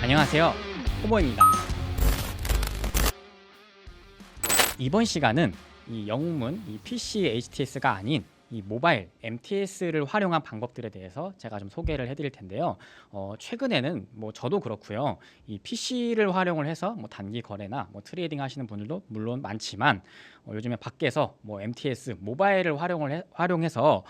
안녕하세요, 호모입니다. 이번 시간은 이 영웅문 이 PC HTS가 아닌 이 모바일 MTS를 활용한 방법들에 대해서 제가 좀 소개를 해드릴 텐데요. 최근에는 뭐 저도 그렇고요. 이 PC를 활용을 해서 뭐 단기 거래나 뭐 트레이딩 하시는 분들도 물론 많지만 요즘에 밖에서 뭐 MTS 모바일을 활용해서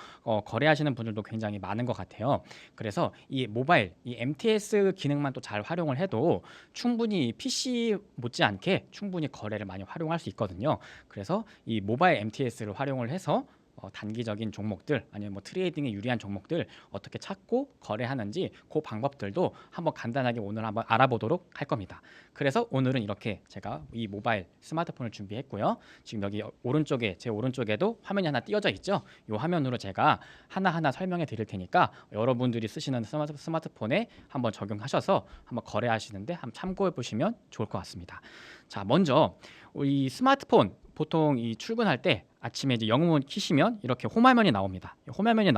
거래하시는 분들도 굉장히 많은 것 같아요. 그래서 이 모바일 이 MTS 기능만 또 잘 활용을 해도 충분히 PC 못지않게 충분히 거래를 많이 활용할 수 있거든요. 그래서 이 모바일 MTS를 활용을 해서 단기적인 종목들 아니면 뭐 트레이딩에 유리한 종목들 어떻게 찾고 거래하는지 그 방법들도 한번 간단하게 오늘 한번 알아보도록 할 겁니다. 그래서 오늘은 이렇게 제가 이 모바일 스마트폰을 준비했고요. 지금 여기 오른쪽에 제 오른쪽에도 화면이 하나 띄어져 있죠. 이 화면으로 제가 하나하나 설명해 드릴 테니까 여러분들이 쓰시는 스마트폰에 한번 적용하셔서 한번 거래하시는데 한번 참고해 보시면 좋을 것 같습니다. 자, 먼저 이 스마트폰 보통 이 출근할 때 아침에 이제 영웅문 키시면 이렇게 홈화면이 나옵니다. 홈화면이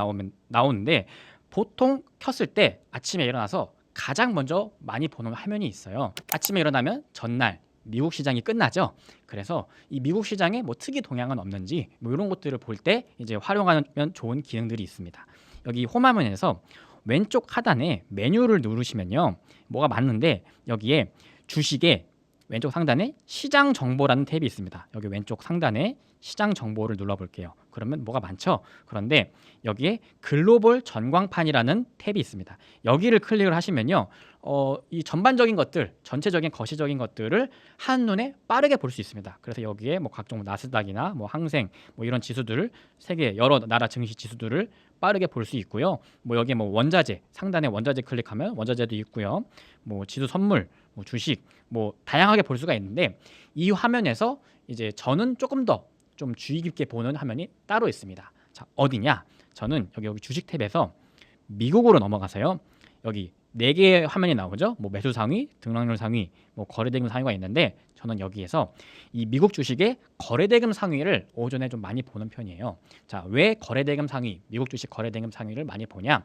나오는데 보통 켰을 때 아침에 일어나서 가장 먼저 많이 보는 화면이 있어요. 아침에 일어나면 전날 미국 시장이 끝나죠. 그래서 이 미국 시장에 뭐 특이 동향은 없는지 뭐 이런 것들을 볼 때 이제 활용하면 좋은 기능들이 있습니다. 여기 홈화면에서 왼쪽 하단에 메뉴를 누르시면요, 뭐가 많은데 여기에 주식에 왼쪽 상단에 시장 정보라는 탭이 있습니다. 여기 왼쪽 상단에 시장 정보를 눌러볼게요. 그러면 뭐가 많죠? 그런데 여기에 글로벌 전광판이라는 탭이 있습니다. 여기를 클릭을 하시면요, 이 전반적인 것들, 전체적인 거시적인 것들을 한눈에 빠르게 볼 수 있습니다. 그래서 여기에 뭐 각종 나스닥이나 뭐 항생 뭐 이런 지수들을 세계 여러 나라 증시 지수들을 빠르게 볼 수 있고요. 뭐 여기에 뭐 원자재 상단에 원자재 클릭하면 원자재도 있고요. 뭐 지수 선물, 뭐 주식, 뭐 다양하게 볼 수가 있는데 이 화면에서 이제 저는 조금 더 좀 주의 깊게 보는 화면이 따로 있습니다. 자, 어디냐? 저는 여기 주식 탭에서 미국으로 넘어가서요. 여기 4개의 화면이 나오죠. 뭐 매수 상위, 등락률 상위, 뭐 거래대금 상위가 있는데 저는 여기에서 이 미국 주식의 거래대금 상위를 오전에 좀 많이 보는 편이에요. 자, 왜 거래대금 상위, 미국 주식 거래대금 상위를 많이 보냐?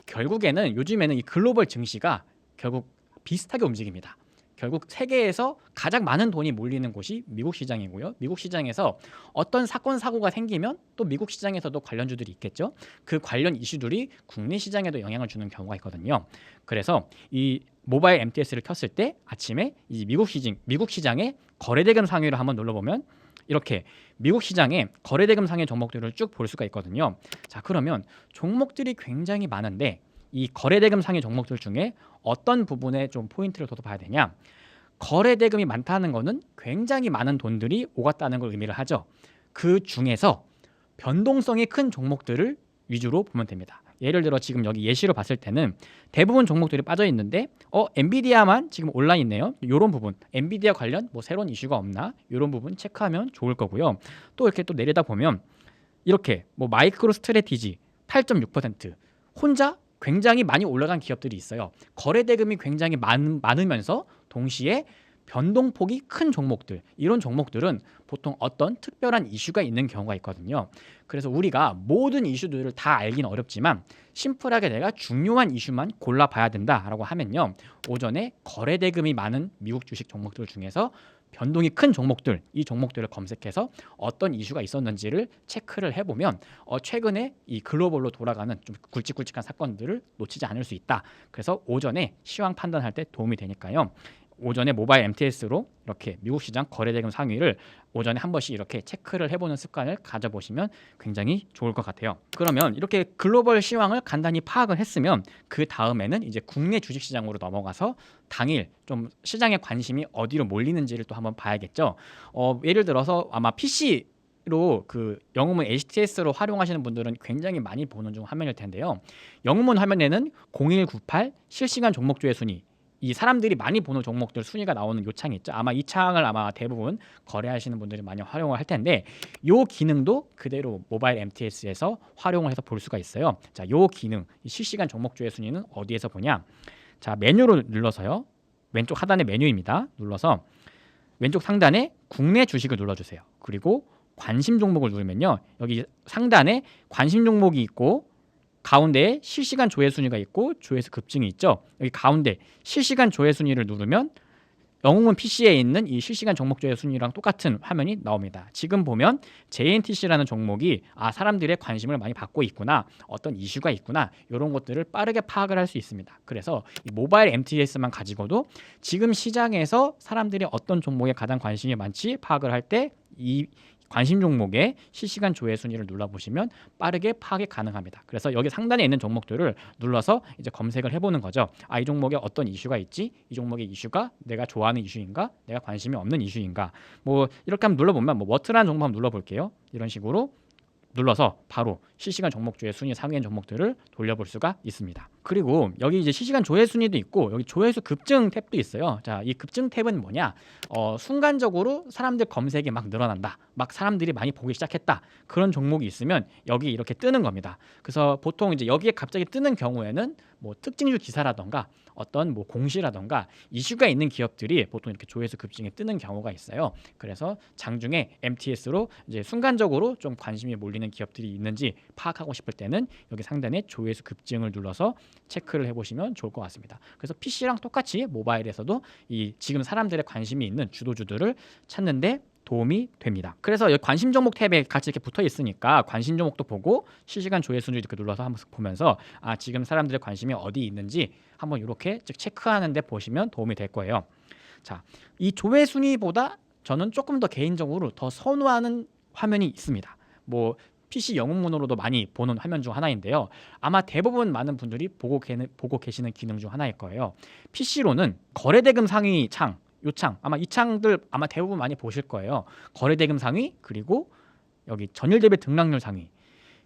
결국에는 요즘에는 이 글로벌 증시가 결국 비슷하게 움직입니다. 결국 세계에서 가장 많은 돈이 몰리는 곳이 미국 시장이고요. 미국 시장에서 어떤 사건 사고가 생기면 또 미국 시장에서도 관련주들이 있겠죠. 그 관련 이슈들이 국내 시장에도 영향을 주는 경우가 있거든요. 그래서 이 모바일 MTS를 켰을 때 아침에 이 미국 시장의 거래대금 상위를 한번 눌러보면 이렇게 미국 시장의 거래대금 상위 종목들을 쭉 볼 수가 있거든요. 자, 그러면 종목들이 굉장히 많은데 이 거래대금 상위 종목들 중에 어떤 부분에 좀 포인트를 둬서 봐야 되냐? 거래대금이 많다는 것은 굉장히 많은 돈들이 오갔다는 걸 의미를 하죠. 그 중에서 변동성이 큰 종목들을 위주로 보면 됩니다. 예를 들어 지금 여기 예시로 봤을 때는 대부분 종목들이 빠져 있는데 엔비디아만 지금 올라 있네요. 이런 부분 엔비디아 관련 뭐 새로운 이슈가 없나? 이런 부분 체크하면 좋을 거고요. 또 이렇게 또 내리다 보면 이렇게 뭐 마이크로 스트래티지 8.6% 혼자 굉장히 많이 올라간 기업들이 있어요. 거래 대금이 굉장히 많으면서 동시에 변동폭이 큰 종목들, 이런 종목들은 보통 어떤 특별한 이슈가 있는 경우가 있거든요. 그래서 우리가 모든 이슈들을 다 알기는 어렵지만 심플하게 내가 중요한 이슈만 골라봐야 된다라고 하면요, 오전에 거래 대금이 많은 미국 주식 종목들 중에서 변동이 큰 종목들, 이 종목들을 검색해서 어떤 이슈가 있었는지를 체크를 해보면 최근에 이 글로벌로 돌아가는 좀 굵직굵직한 사건들을 놓치지 않을 수 있다. 그래서 오전에 시황 판단할 때 도움이 되니까요. 오전에 모바일 MTS로 이렇게 미국 시장 거래대금 상위를 오전에 한 번씩 이렇게 체크를 해보는 습관을 가져보시면 굉장히 좋을 것 같아요. 그러면 이렇게 글로벌 시황을 간단히 파악을 했으면 그 다음에는 이제 국내 주식시장으로 넘어가서 당일 좀 시장의 관심이 어디로 몰리는지를 또 한번 봐야겠죠. 예를 들어서 아마 PC로 그 영웅문 HTS로 활용하시는 분들은 굉장히 많이 보는 중 화면일 텐데요. 영웅문 화면에는 0198 실시간 종목주의 순위, 이 사람들이 많이 보는 종목들 순위가 나오는 요 창이 있죠. 아마 이 창을 아마 대부분 거래하시는 분들이 많이 활용을 할 텐데 요 기능도 그대로 모바일 MTS에서 활용을 해서 볼 수가 있어요. 자, 요 기능, 이 실시간 종목주의 순위는 어디에서 보냐? 자, 메뉴를 눌러서요. 왼쪽 하단에 메뉴입니다. 눌러서 왼쪽 상단에 국내 주식을 눌러주세요. 그리고 관심 종목을 누르면요, 여기 상단에 관심 종목이 있고 가운데에 실시간 조회 순위가 있고 조회수 급증이 있죠. 여기 가운데 실시간 조회 순위를 누르면 영웅문 PC에 있는 이 실시간 종목 조회 순위랑 똑같은 화면이 나옵니다. 지금 보면 JNTC라는 종목이 사람들의 관심을 많이 받고 있구나, 어떤 이슈가 있구나, 이런 것들을 빠르게 파악을 할 수 있습니다. 그래서 이 모바일 MTS만 가지고도 지금 시장에서 사람들이 어떤 종목에 가장 관심이 많지 파악을 할 때 이 관심 종목의 실시간 조회 순위를 눌러보시면 빠르게 파악이 가능합니다. 그래서 여기 상단에 있는 종목들을 눌러서 이제 검색을 해보는 거죠. 이 종목에 어떤 이슈가 있지? 이 종목의 이슈가 내가 좋아하는 이슈인가? 내가 관심이 없는 이슈인가? 뭐 이렇게 한번 눌러보면 워트라는 종목 한번 눌러볼게요. 이런 식으로 눌러서 바로 실시간 종목 조회 순위 상위인 종목들을 돌려볼 수가 있습니다. 그리고 여기 이제 실시간 조회 순위도 있고 여기 조회수 급증 탭도 있어요. 자, 이 급증 탭은 뭐냐? 순간적으로 사람들 검색이 막 늘어난다, 막 사람들이 많이 보기 시작했다, 그런 종목이 있으면 여기 이렇게 뜨는 겁니다. 그래서 보통 이제 여기에 갑자기 뜨는 경우에는 뭐 특징주 기사라던가 어떤 뭐 공시라던가 이슈가 있는 기업들이 보통 이렇게 조회수 급증에 뜨는 경우가 있어요. 그래서 장중에 MTS로 이제 순간적으로 좀 관심이 몰리는 기업들이 있는지 파악하고 싶을 때는 여기 상단에 조회수 급증을 눌러서 체크를 해보시면 좋을 것 같습니다. 그래서 PC랑 똑같이 모바일에서도 이 지금 사람들의 관심이 있는 주도주들을 찾는데 도움이 됩니다. 그래서 여기 관심 종목 탭에 같이 이렇게 붙어 있으니까 관심 종목도 보고 실시간 조회 순위 이렇게 눌러서 한번 보면서 지금 사람들의 관심이 어디 있는지 한번 이렇게 체크하는 데 보시면 도움이 될 거예요. 자, 이 조회 순위보다 저는 조금 더 개인적으로 더 선호하는 화면이 있습니다. 뭐 PC 영웅문으로도 많이 보는 화면 중 하나인데요. 아마 대부분 많은 분들이 보고 계시는 기능 중 하나일 거예요. PC로는 거래대금 상위 창, 요 창, 아마 이 창들 아마 대부분 많이 보실 거예요. 거래대금 상위, 그리고 여기 전일 대비 등락률 상위.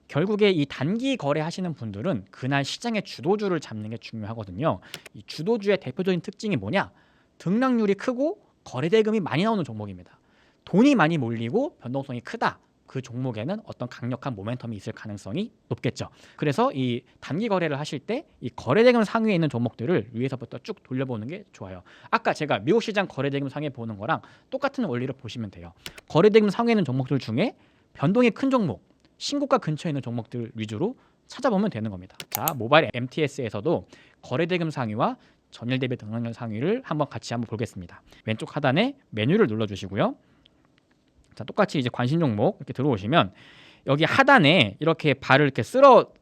결국에 이 단기 거래하시는 분들은 그날 시장의 주도주를 잡는 게 중요하거든요. 이 주도주의 대표적인 특징이 뭐냐? 등락률이 크고 거래대금이 많이 나오는 종목입니다. 돈이 많이 몰리고 변동성이 크다. 그 종목에는 어떤 강력한 모멘텀이 있을 가능성이 높겠죠. 그래서 이 단기 거래를 하실 때 이 거래대금 상위에 있는 종목들을 위에서부터 쭉 돌려보는 게 좋아요. 아까 제가 미국 시장 거래대금 상위 보는 거랑 똑같은 원리를 보시면 돼요. 거래대금 상위에 있는 종목들 중에 변동이 큰 종목, 신고가 근처에 있는 종목들 위주로 찾아보면 되는 겁니다. 자, 모바일 MTS에서도 거래대금 상위와 전일 대비 등락률 상위를 한번 보겠습니다. 왼쪽 하단에 메뉴를 눌러주시고요. 자, 똑같이 이제 관심 종목 이렇게 들어오시면 여기 하단에 이렇게 발을 이렇게 쓸어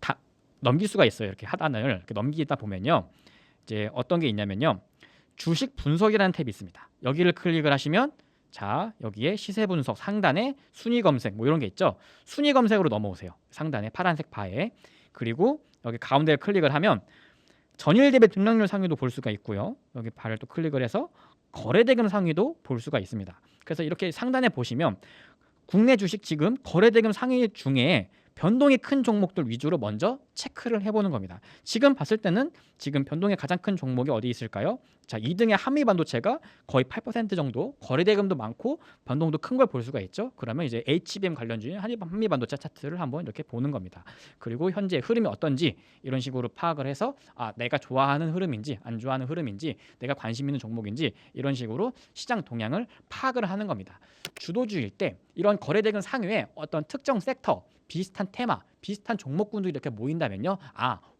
넘길 수가 있어요. 이렇게 하단을 이렇게 넘기다 보면요, 이제 어떤 게 있냐면요, 주식 분석이라는 탭이 있습니다. 여기를 클릭을 하시면 자, 여기에 시세 분석 상단에 순위 검색 뭐 이런 게 있죠. 순위 검색으로 넘어오세요. 상단에 파란색 바에. 그리고 여기 가운데를 클릭을 하면 전일 대비 등락률 상위도 볼 수가 있고요. 여기 발을 또 클릭을 해서 거래대금 상위도 볼 수가 있습니다. 그래서 이렇게 상단에 보시면 국내 주식 지금 거래대금 상위 중에 변동이 큰 종목들 위주로 먼저 체크를 해보는 겁니다. 지금 봤을 때는 지금 변동이 가장 큰 종목이 어디 있을까요? 자, 2등의 한미반도체가 거의 8% 정도, 거래대금도 많고 변동도 큰 걸 볼 수가 있죠. 그러면 이제 HBM 관련주인 한미반도체 차트를 한번 이렇게 보는 겁니다. 그리고 현재 흐름이 어떤지 이런 식으로 파악을 해서 내가 좋아하는 흐름인지 안 좋아하는 흐름인지 내가 관심 있는 종목인지 이런 식으로 시장 동향을 파악을 하는 겁니다. 주도주일 때 이런 거래대금 상위에 어떤 특정 섹터, 비슷한 테마, 비슷한 종목군들이 이렇게 모인다면요,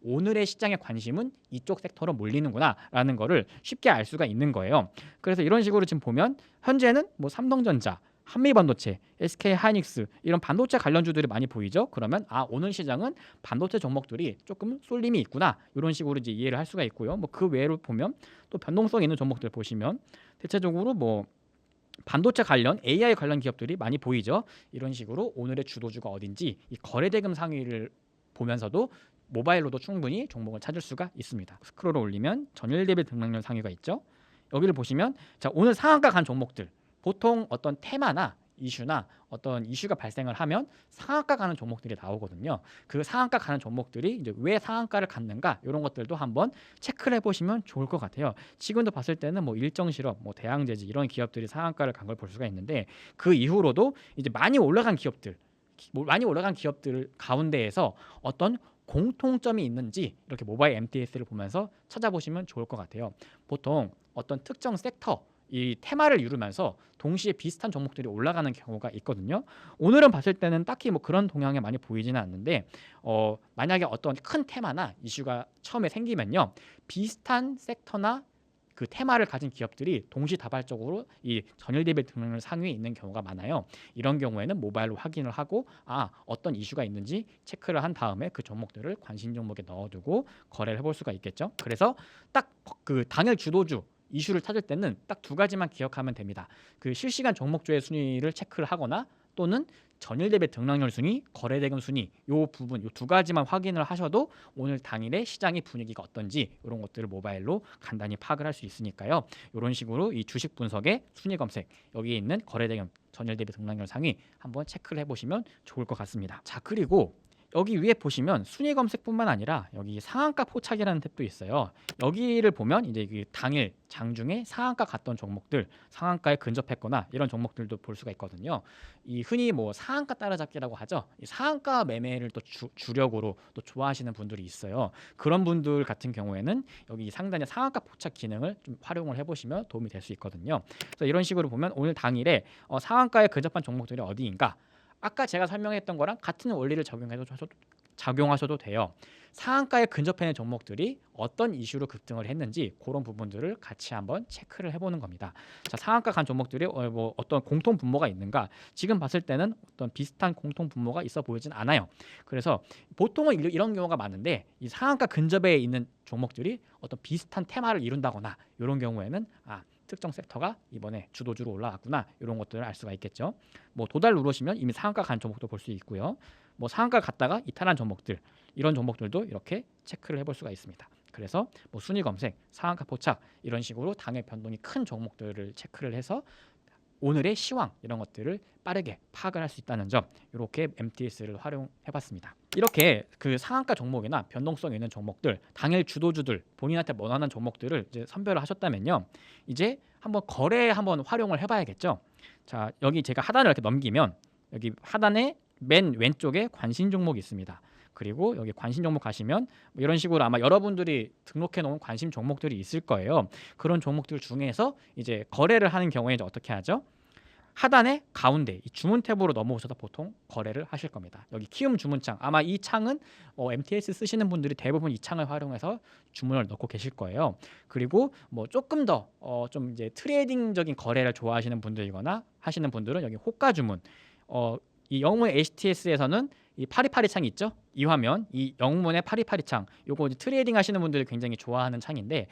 오늘의 시장의 관심은 이쪽 섹터로 몰리는구나 라는 거를 쉽게 알 수가 있는 거예요. 그래서 이런 식으로 지금 보면 현재는 뭐 삼성전자, 한미반도체, SK하이닉스 이런 반도체 관련주들이 많이 보이죠. 그러면 오늘 시장은 반도체 종목들이 조금 쏠림이 있구나, 이런 식으로 이제 이해를 할 수가 있고요. 뭐 그 외로 보면 또 변동성 있는 종목들 보시면 대체적으로 뭐 반도체 관련, AI 관련 기업들이 많이 보이죠. 이런 식으로 오늘의 주도주가 어딘지 이 거래대금 상위를 보면서도 모바일로도 충분히 종목을 찾을 수가 있습니다. 스크롤을 올리면 전일 대비 등락률 상위가 있죠. 여기를 보시면 자, 오늘 상한가 간 종목들, 보통 어떤 테마나 이슈나 어떤 이슈가 발생을 하면 상한가 가는 종목들이 나오거든요. 그 상한가 가는 종목들이 이제 왜 상한가를 갔는가, 이런 것들도 한번 체크를 해보시면 좋을 것 같아요. 지금도 봤을 때는 뭐 일정실업, 뭐 대양제지 이런 기업들이 상한가를 간 걸 볼 수가 있는데 그 이후로도 이제 많이 올라간 기업들 가운데에서 어떤 공통점이 있는지 이렇게 모바일 MTS를 보면서 찾아보시면 좋을 것 같아요. 보통 어떤 특정 섹터, 이 테마를 이루면서 동시에 비슷한 종목들이 올라가는 경우가 있거든요. 오늘은 봤을 때는 딱히 뭐 그런 동향이 많이 보이지는 않는데 만약에 어떤 큰 테마나 이슈가 처음에 생기면요. 비슷한 섹터나 그 테마를 가진 기업들이 동시다발적으로 이 전일 대비 등락률 상위에 있는 경우가 많아요. 이런 경우에는 모바일로 확인을 하고 어떤 이슈가 있는지 체크를 한 다음에 그 종목들을 관심 종목에 넣어두고 거래를 해볼 수가 있겠죠. 그래서 딱 그 당일 주도주 이슈를 찾을 때는 딱 두 가지만 기억하면 됩니다. 그 실시간 종목주의 순위를 체크를 하거나 또는 전일 대비 등락률 순위, 거래대금 순위 요 부분 요 두 가지만 확인을 하셔도 오늘 당일의 시장의 분위기가 어떤지 이런 것들을 모바일로 간단히 파악을 할 수 있으니까요. 이런 식으로 이 주식 분석의 순위 검색 여기에 있는 거래대금 전일 대비 등락률 상위 한번 체크를 해보시면 좋을 것 같습니다. 자, 그리고 여기 위에 보시면 순위 검색뿐만 아니라 여기 상한가 포착이라는 탭도 있어요. 여기를 보면 이제 그 당일 장중에 상한가 갔던 종목들, 상한가에 근접했거나 이런 종목들도 볼 수가 있거든요. 이 흔히 뭐 상한가 따라잡기라고 하죠. 이 상한가 매매를 또 주력으로 또 좋아하시는 분들이 있어요. 그런 분들 같은 경우에는 여기 상단의 상한가 포착 기능을 좀 활용을 해보시면 도움이 될 수 있거든요. 그래서 이런 식으로 보면 오늘 당일에 상한가에 근접한 종목들이 어디인가? 아까 제가 설명했던 거랑 같은 원리를 적용하셔도 돼요. 상한가에 근접해 있는 종목들이 어떤 이슈로 급등을 했는지 그런 부분들을 같이 한번 체크를 해보는 겁니다. 자, 상한가 간 종목들이 뭐 어떤 공통 분모가 있는가? 지금 봤을 때는 어떤 비슷한 공통 분모가 있어 보이진 않아요. 그래서 보통은 이런 경우가 많은데 이 상한가 근접에 있는 종목들이 어떤 비슷한 테마를 이룬다거나 이런 경우에는 특정 섹터가 이번에 주도주로 올라왔구나 이런 것들을 알 수가 있겠죠. 뭐 도달 누르시면 이미 상한가 간 종목도 볼 수 있고요. 뭐 상한가 갔다가 이탈한 종목들 이런 종목들도 이렇게 체크를 해볼 수가 있습니다. 그래서 뭐 순위 검색, 상한가 포착 이런 식으로 당일 변동이 큰 종목들을 체크를 해서 오늘의 시황 이런 것들을 빠르게 파악을 할 수 있다는 점 이렇게 MTS를 활용해봤습니다. 이렇게 그 상한가 종목이나 변동성 있는 종목들 당일 주도주들 본인한테 원하는 종목들을 이제 선별을 하셨다면요. 이제 한번 거래에 한번 활용을 해봐야겠죠. 자, 여기 제가 하단을 이렇게 넘기면 여기 하단에 맨 왼쪽에 관심 종목이 있습니다. 그리고 여기 관심 종목 가시면 뭐 이런 식으로 아마 여러분들이 등록해 놓은 관심 종목들이 있을 거예요. 그런 종목들 중에서 이제 거래를 하는 경우에 이제 어떻게 하죠? 하단의 가운데 이 주문 탭으로 넘어오셔서 보통 거래를 하실 겁니다. 여기 키움 주문창 아마 이 창은 MTS 쓰시는 분들이 대부분 이 창을 활용해서 주문을 넣고 계실 거예요. 그리고 뭐 조금 더 좀 이제 트레이딩적인 거래를 좋아하시는 분들이거나 하시는 분들은 여기 호가 주문 이 영문 HTS에서는 이 파리파리 창이 있죠. 이 화면, 이 영문의 파리파리 창, 요거 이제 트레이딩 하시는 분들이 굉장히 좋아하는 창인데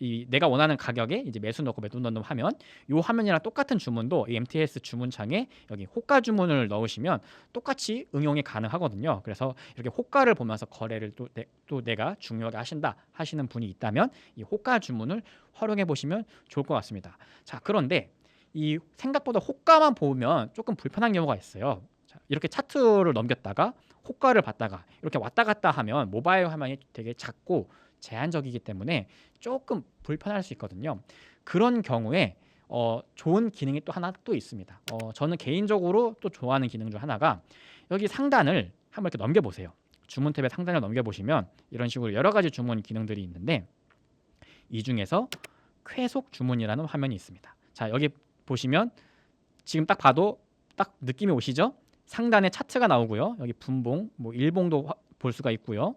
이 내가 원하는 가격에 이제 매수 넣고 매도 넣는 화면, 요 화면이랑 똑같은 주문도 이 MTS 주문창에 여기 호가 주문을 넣으시면 똑같이 응용이 가능하거든요. 그래서 이렇게 호가를 보면서 거래를 또 내가 중요하게 하신다 하시는 분이 있다면 이 호가 주문을 활용해 보시면 좋을 것 같습니다. 자, 그런데 이 생각보다 호가만 보면 조금 불편한 경우가 있어요. 자, 이렇게 차트를 넘겼다가 호가를 봤다가 이렇게 왔다 갔다 하면 모바일 화면이 되게 작고 제한적이기 때문에 조금 불편할 수 있거든요. 그런 경우에 좋은 기능이 또 하나 또 있습니다. 저는 개인적으로 또 좋아하는 기능 중 하나가 여기 상단을 한번 이렇게 넘겨보세요. 주문 탭의 상단을 넘겨보시면 이런 식으로 여러 가지 주문 기능들이 있는데 이 중에서 쾌속 주문이라는 화면이 있습니다. 자, 여기 보시면 지금 딱 봐도 딱 느낌이 오시죠? 상단에 차트가 나오고요. 여기 분봉, 뭐 일봉도 볼 수가 있고요.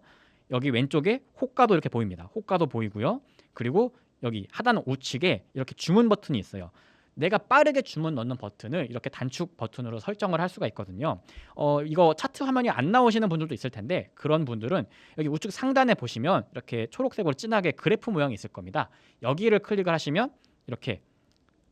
여기 왼쪽에 호가도 이렇게 보입니다. 호가도 보이고요. 그리고 여기 하단 우측에 이렇게 주문 버튼이 있어요. 내가 빠르게 주문 넣는 버튼을 이렇게 단축 버튼으로 설정을 할 수가 있거든요. 이거 차트 화면이 안 나오시는 분들도 있을 텐데 그런 분들은 여기 우측 상단에 보시면 이렇게 초록색으로 진하게 그래프 모양이 있을 겁니다. 여기를 클릭을 하시면 이렇게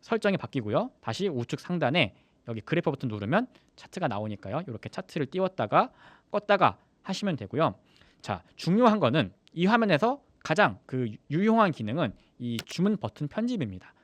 설정이 바뀌고요. 다시 우측 상단에 여기 그래프 버튼 누르면 차트가 나오니까요. 이렇게 차트를 띄웠다가 껐다가 하시면 되고요. 자, 중요한 거는 이 화면에서 가장 그 유용한 기능은 이 주문 버튼 편집입니다.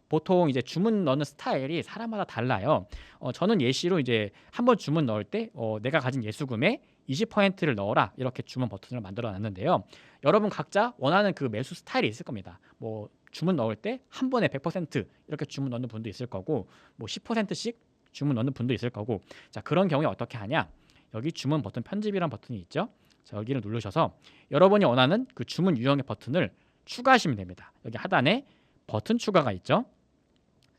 보통 이제 주문 넣는 스타일이 사람마다 달라요. 저는 예시로 이제 한번 주문 넣을 때 내가 가진 예수금의 20%를 넣어라 이렇게 주문 버튼을 만들어 놨는데요. 여러분 각자 원하는 그 매수 스타일이 있을 겁니다. 뭐 주문 넣을 때 한 번에 100% 이렇게 주문 넣는 분도 있을 거고 뭐 10%씩 주문 넣는 분도 있을 거고 자, 그런 경우에 어떻게 하냐? 여기 주문 버튼 편집이라는 버튼이 있죠. 자, 여기를 누르셔서 여러분이 원하는 그 주문 유형의 버튼을 추가하시면 됩니다. 여기 하단에 버튼 추가가 있죠.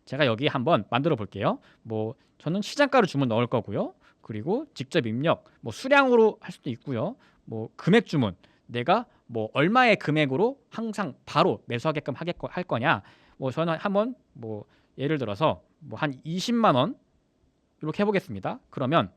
제가 여기 한번 만들어 볼게요. 뭐 저는 시장가로 주문 넣을 거고요. 그리고 직접 입력, 뭐 수량으로 할 수도 있고요. 뭐 금액 주문, 내가 뭐 얼마의 금액으로 항상 바로 매수하게끔 할 거냐. 뭐 저는 한번 뭐 예를 들어서 뭐 한 20만 원 이렇게 해보겠습니다. 그러면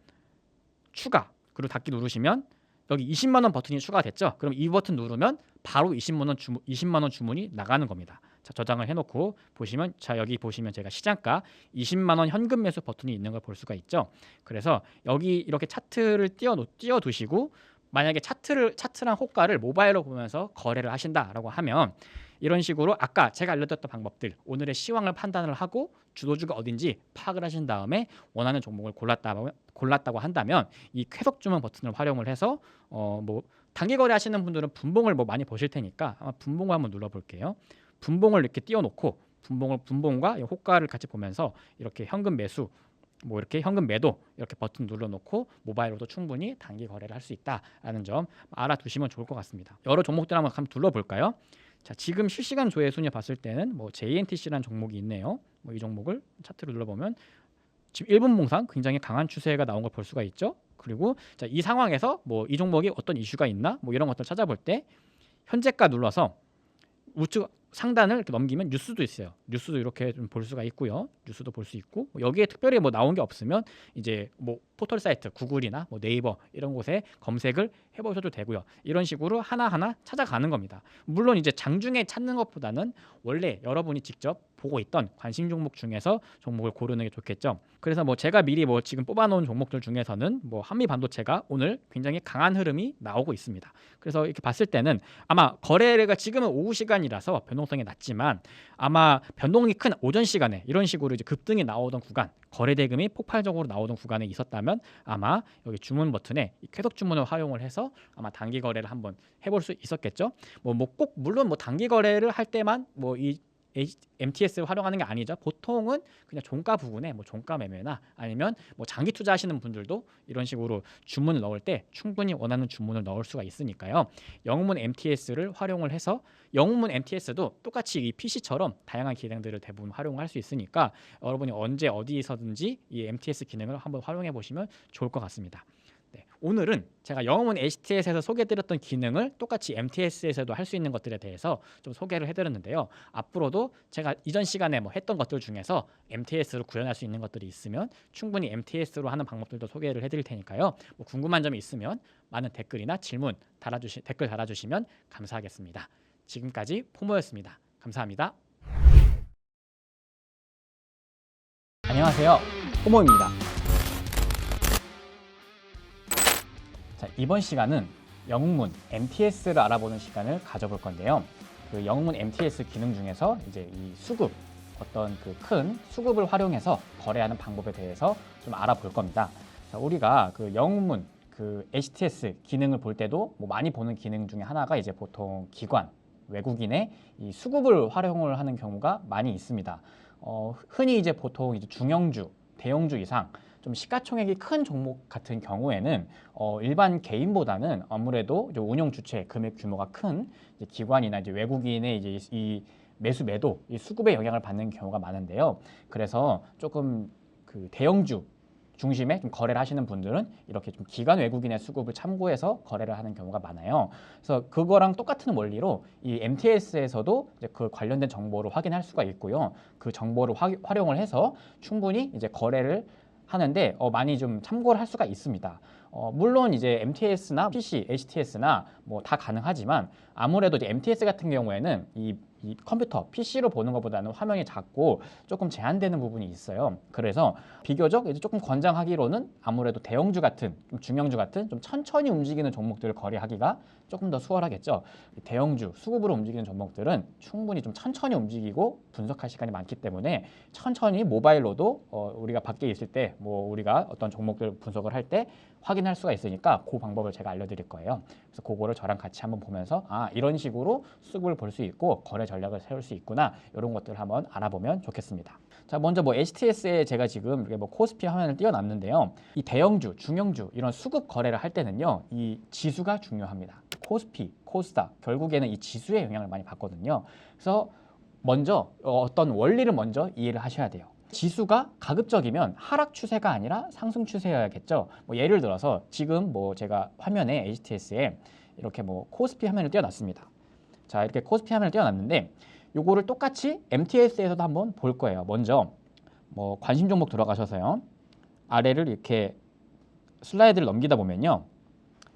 추가, 그리고 닫기 누르시면 여기 20만 원 버튼이 추가됐죠. 그럼 이 버튼 누르면 바로 20만 원 주문이 나가는 겁니다. 자, 저장을 해놓고 보시면, 자 여기 보시면 제가 시장가 20만 원 현금 매수 버튼이 있는 걸 볼 수가 있죠. 그래서 여기 이렇게 차트를 띄워 두시고, 만약에 차트랑 호가를 모바일로 보면서 거래를 하신다라고 하면 이런 식으로 아까 제가 알려드렸던 방법들, 오늘의 시황을 판단을 하고 주도주가 어딘지 파악을 하신 다음에 원하는 종목을 골랐다고 한다면 이 쾌속 주문 버튼을 활용을 해서 뭐 단기 거래 하시는 분들은 분봉을 뭐 많이 보실 테니까 아마 분봉을 한번 눌러 볼게요. 분봉을 이렇게 띄워놓고 분봉과 호가를 같이 보면서 이렇게 현금 매수, 뭐 이렇게 현금 매도 이렇게 버튼 눌러놓고 모바일로도 충분히 단기 거래를 할 수 있다라는 점 알아두시면 좋을 것 같습니다. 여러 종목들 한번 둘러볼까요? 자, 지금 실시간 조회 순위 봤을 때는 뭐 JNTC라는 종목이 있네요. 뭐 이 종목을 차트를 눌러보면 지금 1분 봉상 굉장히 강한 추세가 나온 걸 볼 수가 있죠. 그리고 자, 이 상황에서 뭐 이 종목이 어떤 이슈가 있나 뭐 이런 것들 찾아볼 때 현재가 눌러서 우측 상단을 이렇게 넘기면 뉴스도 있어요. 뉴스도 이렇게 좀 볼 수가 있고요. 뉴스도 볼 수 있고, 뭐 여기에 특별히 뭐 나온 게 없으면 이제 뭐 포털 사이트 구글이나 뭐 네이버 이런 곳에 검색을 해보셔도 되고요. 이런 식으로 하나하나 찾아가는 겁니다. 물론 이제 장중에 찾는 것보다는 원래 여러분이 직접 보고 있던 관심 종목 중에서 종목을 고르는 게 좋겠죠. 그래서 뭐 제가 미리 뭐 지금 뽑아놓은 종목들 중에서는 뭐 한미 반도체가 오늘 굉장히 강한 흐름이 나오고 있습니다. 그래서 이렇게 봤을 때는 아마 거래가 지금은 오후 시간이라서 변동성이 낮지만 아마 변동이 큰 오전 시간에 이런 식으로 이제 급등이 나오던 구간, 거래 대금이 폭발적으로 나오던 구간에 있었다면 아마 여기 주문 버튼에 이 쾌속 주문을 활용을 해서 아마 단기 거래를 한번 해볼 수 있었겠죠. 뭐 꼭 물론 뭐 단기 거래를 할 때만 뭐 이 MTS를 활용하는 게 아니죠. 보통은 그냥 종가 부근에 뭐 종가 매매나 아니면 뭐 장기 투자하시는 분들도 이런 식으로 주문을 넣을 때 충분히 원하는 주문을 넣을 수가 있으니까요. 영문 MTS를 활용을 해서, 영문 MTS도 똑같이 이 PC처럼 다양한 기능들을 대부분 활용할 수 있으니까 여러분이 언제 어디서든지 이 MTS 기능을 한번 활용해 보시면 좋을 것 같습니다. 네, 오늘은 제가 영문 HTS에서 소개해드렸던 기능을 똑같이 MTS에서도 할 수 있는 것들에 대해서 좀 소개를 해드렸는데요. 앞으로도 제가 이전 시간에 뭐 했던 것들 중에서 MTS로 구현할 수 있는 것들이 있으면 충분히 MTS로 하는 방법들도 소개를 해드릴 테니까요. 뭐 궁금한 점이 있으면 많은 댓글이나 질문 댓글 달아주시면 감사하겠습니다. 지금까지 포모였습니다. 감사합니다. 안녕하세요, 포모입니다. 자, 이번 시간은 영문 MTS를 알아보는 시간을 가져볼 건데요. 그 영문 MTS 기능 중에서 이제 이 수급, 어떤 그 큰 수급을 활용해서 거래하는 방법에 대해서 좀 알아볼 겁니다. 자, 우리가 그 영문 그 HTS 기능을 볼 때도 뭐 많이 보는 기능 중에 하나가 이제 보통 기관, 외국인의 이 수급을 활용을 하는 경우가 많이 있습니다. 흔히 이제 보통 이제 중형주, 대형주 이상 좀 시가총액이 큰 종목 같은 경우에는 일반 개인보다는 아무래도 이제 운용 주체 금액 규모가 큰 이제 기관이나 이제 외국인의 이제 이 매수 매도 이 수급에 영향을 받는 경우가 많은데요. 그래서 조금 그 대형주 중심에 좀 거래를 하시는 분들은 이렇게 좀 기관 외국인의 수급을 참고해서 거래를 하는 경우가 많아요. 그래서 그거랑 똑같은 원리로 이 MTS에서도 이제 그 관련된 정보를 확인할 수가 있고요. 그 정보를 활용을 해서 충분히 이제 거래를 하는데 많이 좀 참고를 할 수가 있습니다. 물론 이제 MTS나 PC, HTS나 뭐 다 가능하지만 아무래도 이제 MTS 같은 경우에는 이 컴퓨터, PC로 보는 것보다는 화면이 작고 조금 제한되는 부분이 있어요. 그래서 비교적 이제 조금 권장하기로는 아무래도 대형주 같은, 좀 중형주 같은 좀 천천히 움직이는 종목들을 거래하기가 조금 더 수월하겠죠. 대형주, 수급으로 움직이는 종목들은 충분히 좀 천천히 움직이고 분석할 시간이 많기 때문에 천천히 모바일로도 우리가 밖에 있을 때 뭐 우리가 어떤 종목들 분석을 할 때 확인할 수가 있으니까 그 방법을 제가 알려드릴 거예요. 그래서 그거를 저랑 같이 한번 보면서 이런 식으로 수급을 볼 수 있고 거래 전략을 세울 수 있구나, 이런 것들을 한번 알아보면 좋겠습니다. 자, 먼저 뭐 HTS에 제가 지금 이렇게 뭐 코스피 화면을 띄워놨는데요. 이 대형주, 중형주 이런 수급 거래를 할 때는요, 이 지수가 중요합니다. 코스피, 코스닥 결국에는 이 지수의 영향을 많이 받거든요. 그래서 먼저 어떤 원리를 먼저 이해를 하셔야 돼요. 지수가 가급적이면 하락 추세가 아니라 상승 추세여야겠죠. 뭐 예를 들어서 지금 뭐 제가 화면에 HTS에 이렇게 뭐 코스피 화면을 띄워놨습니다. 자, 이렇게 코스피 화면을 띄워놨는데 요거를 똑같이 MTS에서도 한번 볼 거예요. 먼저 뭐 관심 종목 들어가셔서요. 아래를 이렇게 슬라이드를 넘기다 보면요.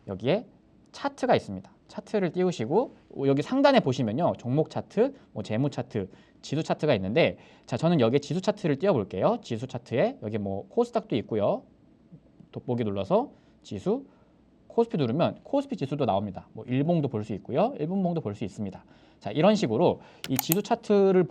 여기에 차트가 있습니다. 차트를 띄우시고 여기 상단에 보시면요. 종목 차트, 뭐 재무 차트, 지수 차트가 있는데 자, 저는 여기에 지수 차트를 띄워 볼게요. 지수 차트에 여기 뭐 코스닥도 있고요. 돋보기 눌러서 지수, 코스피 누르면 코스피 지수도 나옵니다. 뭐 일봉도 볼 수 있고요. 일분봉도 볼 수 있습니다. 자, 이런 식으로 이 지수 차트를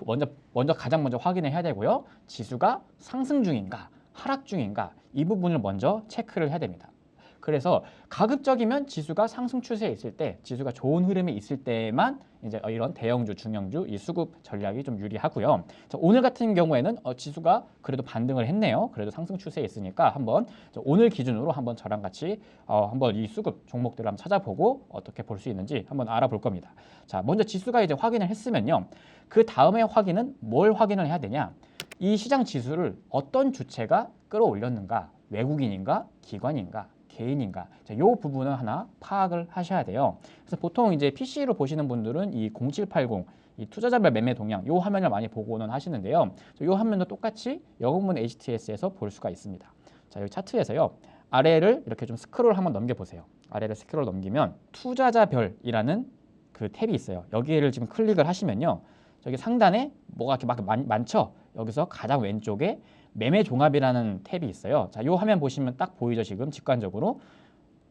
가장 먼저 확인을 해야 되고요. 지수가 상승 중인가, 하락 중인가 이 부분을 먼저 체크를 해야 됩니다. 그래서 가급적이면 지수가 상승 추세에 있을 때, 지수가 좋은 흐름에 있을 때만 이제 이런 대형주, 중형주 이 수급 전략이 좀 유리하고요. 자, 오늘 같은 경우에는 지수가 그래도 반등을 했네요. 그래도 상승 추세에 있으니까 한번 오늘 기준으로 한번 저랑 같이 한번 이 수급 종목들을 한번 찾아보고 어떻게 볼 수 있는지 한번 알아볼 겁니다. 자, 먼저 지수가 이제 확인을 했으면요. 그 다음에 확인은 뭘 확인을 해야 되냐? 이 시장 지수를 어떤 주체가 끌어올렸는가? 외국인인가? 기관인가? 개인인가? 자, 이 부분을 하나 파악을 하셔야 돼요. 그래서 보통 이제 PC로 보시는 분들은 이 0780, 이 투자자별 매매 동향, 이 화면을 많이 보고는 하시는데요. 이 화면도 똑같이 영웅문 HTS에서 볼 수가 있습니다. 자, 이 차트에서요. 아래를 이렇게 좀 스크롤 한번 넘겨보세요. 아래를 스크롤 넘기면 투자자별이라는 그 탭이 있어요. 여기를 지금 클릭을 하시면요. 저기 상단에 뭐가 이렇게 막 많죠? 여기서 가장 왼쪽에 매매 종합이라는 탭이 있어요. 자, 이 화면 보시면 딱 보이죠, 지금 직관적으로.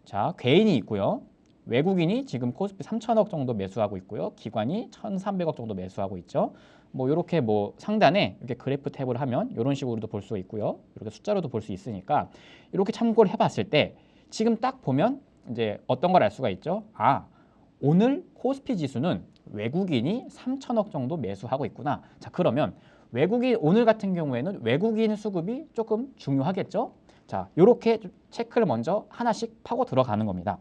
자, 개인이 있고요. 외국인이 지금 코스피 3천억 정도 매수하고 있고요. 기관이 1,300억 정도 매수하고 있죠. 뭐 이렇게 뭐 상단에 이렇게 그래프 탭을 하면 이런 식으로도 볼 수 있고요. 이렇게 숫자로도 볼 수 있으니까 이렇게 참고를 해봤을 때 지금 딱 보면 이제 어떤 걸 알 수가 있죠. 아, 오늘 코스피 지수는 외국인이 3천억 정도 매수하고 있구나. 자, 그러면 외국인 오늘 같은 경우에는 외국인 수급이 조금 중요하겠죠. 자, 이렇게 체크를 먼저 하나씩 파고 들어가는 겁니다.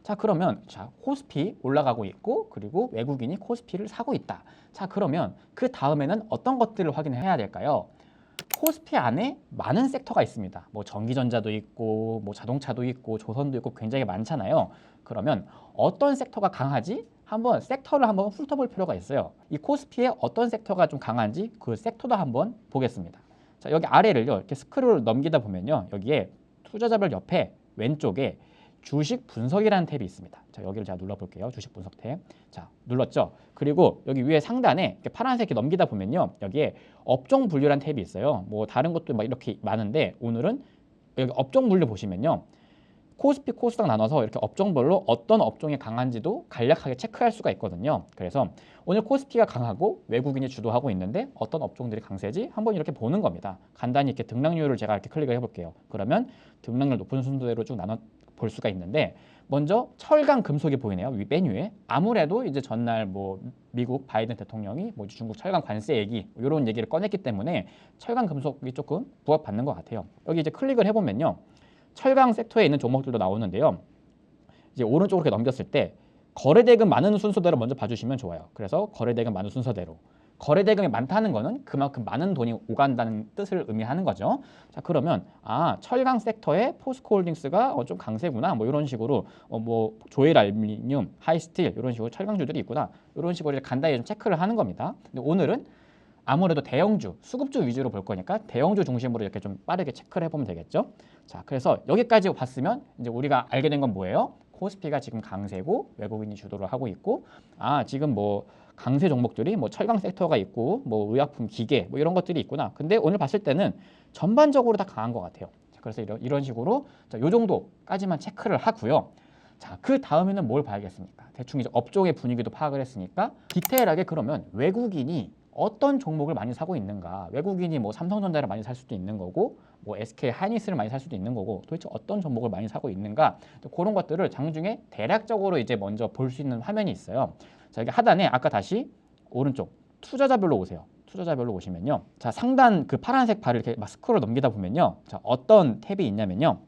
자, 그러면 자, 코스피 올라가고 있고 그리고 외국인이 코스피를 사고 있다. 자, 그러면 그 다음에는 어떤 것들을 확인해야 될까요? 코스피 안에 많은 섹터가 있습니다. 뭐 전기전자도 있고 뭐 자동차도 있고 조선도 있고 굉장히 많잖아요. 그러면 어떤 섹터가 강하지? 한번 섹터를 한번 훑어볼 필요가 있어요. 이 코스피에 어떤 섹터가 좀 강한지 그 섹터도 한번 보겠습니다. 자, 여기 아래를요. 이렇게 스크롤 넘기다 보면요. 여기에 투자자별 옆에 왼쪽에 주식 분석이라는 탭이 있습니다. 자, 여기를 제가 눌러볼게요. 주식 분석 탭. 자, 눌렀죠. 그리고 여기 위에 상단에 이렇게 파란색 넘기다 보면요. 여기에 업종 분류라는 탭이 있어요. 뭐 다른 것도 막 이렇게 많은데 오늘은 여기 업종 분류 보시면요. 코스피, 코스닥 나눠서 이렇게 업종별로 어떤 업종이 강한지도 간략하게 체크할 수가 있거든요. 그래서 오늘 코스피가 강하고 외국인이 주도하고 있는데 어떤 업종들이 강세지 한번 이렇게 보는 겁니다. 간단히 이렇게 등락률을 제가 이렇게 클릭을 해볼게요. 그러면 등락률 높은 순서대로 쭉 나눠 볼 수가 있는데 먼저 철강 금속이 보이네요. 맨 위에 아무래도 이제 전날 뭐 미국 바이든 대통령이 뭐 중국 철강 관세 얘기 이런 얘기를 꺼냈기 때문에 철강 금속이 조금 부합받는 것 같아요. 여기 이제 클릭을 해보면요. 철강 섹터에 있는 종목들도 나오는데요. 이제 오른쪽으로 이렇게 넘겼을 때 거래대금 많은 순서대로 먼저 봐주시면 좋아요. 그래서 거래대금 많은 순서대로. 거래대금이 많다는 거는 그만큼 많은 돈이 오간다는 뜻을 의미하는 거죠. 자, 그러면 철강 섹터에 포스코홀딩스가 좀 강세구나. 뭐 이런 식으로 뭐 조일 알루미늄, 하이스틸 이런 식으로 철강주들이 있구나. 이런 식으로 이제 간단히 좀 체크를 하는 겁니다. 근데 오늘은 아무래도 대형주, 수급주 위주로 볼 거니까 대형주 중심으로 이렇게 좀 빠르게 체크를 해보면 되겠죠. 자, 그래서 여기까지 봤으면 이제 우리가 알게 된 건 뭐예요? 코스피가 지금 강세고 외국인이 주도를 하고 있고 지금 뭐 강세 종목들이 뭐 철강 섹터가 있고 뭐 의약품, 기계 뭐 이런 것들이 있구나. 근데 오늘 봤을 때는 전반적으로 다 강한 것 같아요. 자, 그래서 이런 식으로 자, 요 정도까지만 체크를 하고요. 자, 그 다음에는 뭘 봐야겠습니까? 대충 이제 업종의 분위기도 파악을 했으니까 디테일하게 그러면 외국인이 어떤 종목을 많이 사고 있는가? 외국인이 뭐 삼성전자를 많이 살 수도 있는 거고, 뭐 SK 하이닉스를 많이 살 수도 있는 거고, 도대체 어떤 종목을 많이 사고 있는가? 그런 것들을 장중에 대략적으로 이제 먼저 볼 수 있는 화면이 있어요. 자, 여기 하단에 아까 다시 오른쪽 투자자별로 오세요. 투자자별로 오시면요. 자, 상단 그 파란색 바를 이렇게 막 스크롤 넘기다 보면요. 자, 어떤 탭이 있냐면요.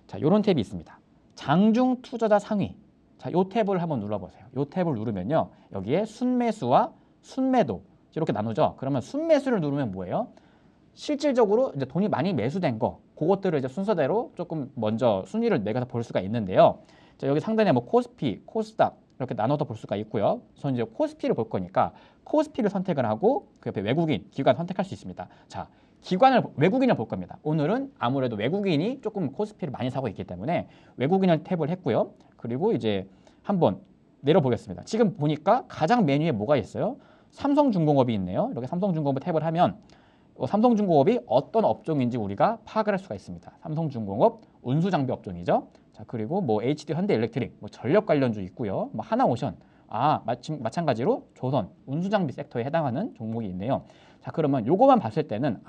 자, 요런 탭이 있습니다. 장중 투자자 상위. 자, 요 탭을 한번 눌러보세요. 요 탭을 누르면요. 여기에 순매수와 순매도 이렇게 나누죠. 그러면 순매수를 누르면 뭐예요? 실질적으로 이제 돈이 많이 매수된 거, 그것들을 이제 순서대로 조금 먼저 순위를 매겨서 볼 수가 있는데요. 자, 여기 상단에 뭐 코스피, 코스닥 이렇게 나눠서 볼 수가 있고요. 저는 이제 코스피를 볼 거니까 코스피를 선택을 하고 그 옆에 외국인, 기관 선택할 수 있습니다. 자, 외국인을 볼 겁니다. 오늘은 아무래도 외국인이 조금 코스피를 많이 사고 있기 때문에 외국인을 탭을 했고요. 그리고 이제 한번 내려보겠습니다. 지금 보니까 가장 메뉴에 뭐가 있어요? 삼성중공업이 있네요. 이렇게 삼성중공업을 탭을 하면 삼성중공업이 어떤 업종인지 우리가 파악을 할 수가 있습니다. 삼성중공업 운수장비 업종이죠. 자, 그리고 뭐 HD 현대일렉트릭, 뭐 전력 관련주 있고요. 뭐 하나오션, 마찬가지로 조선 운수장비 섹터에 해당하는 종목이 있네요. 자, 그러면 요거만 봤을 때는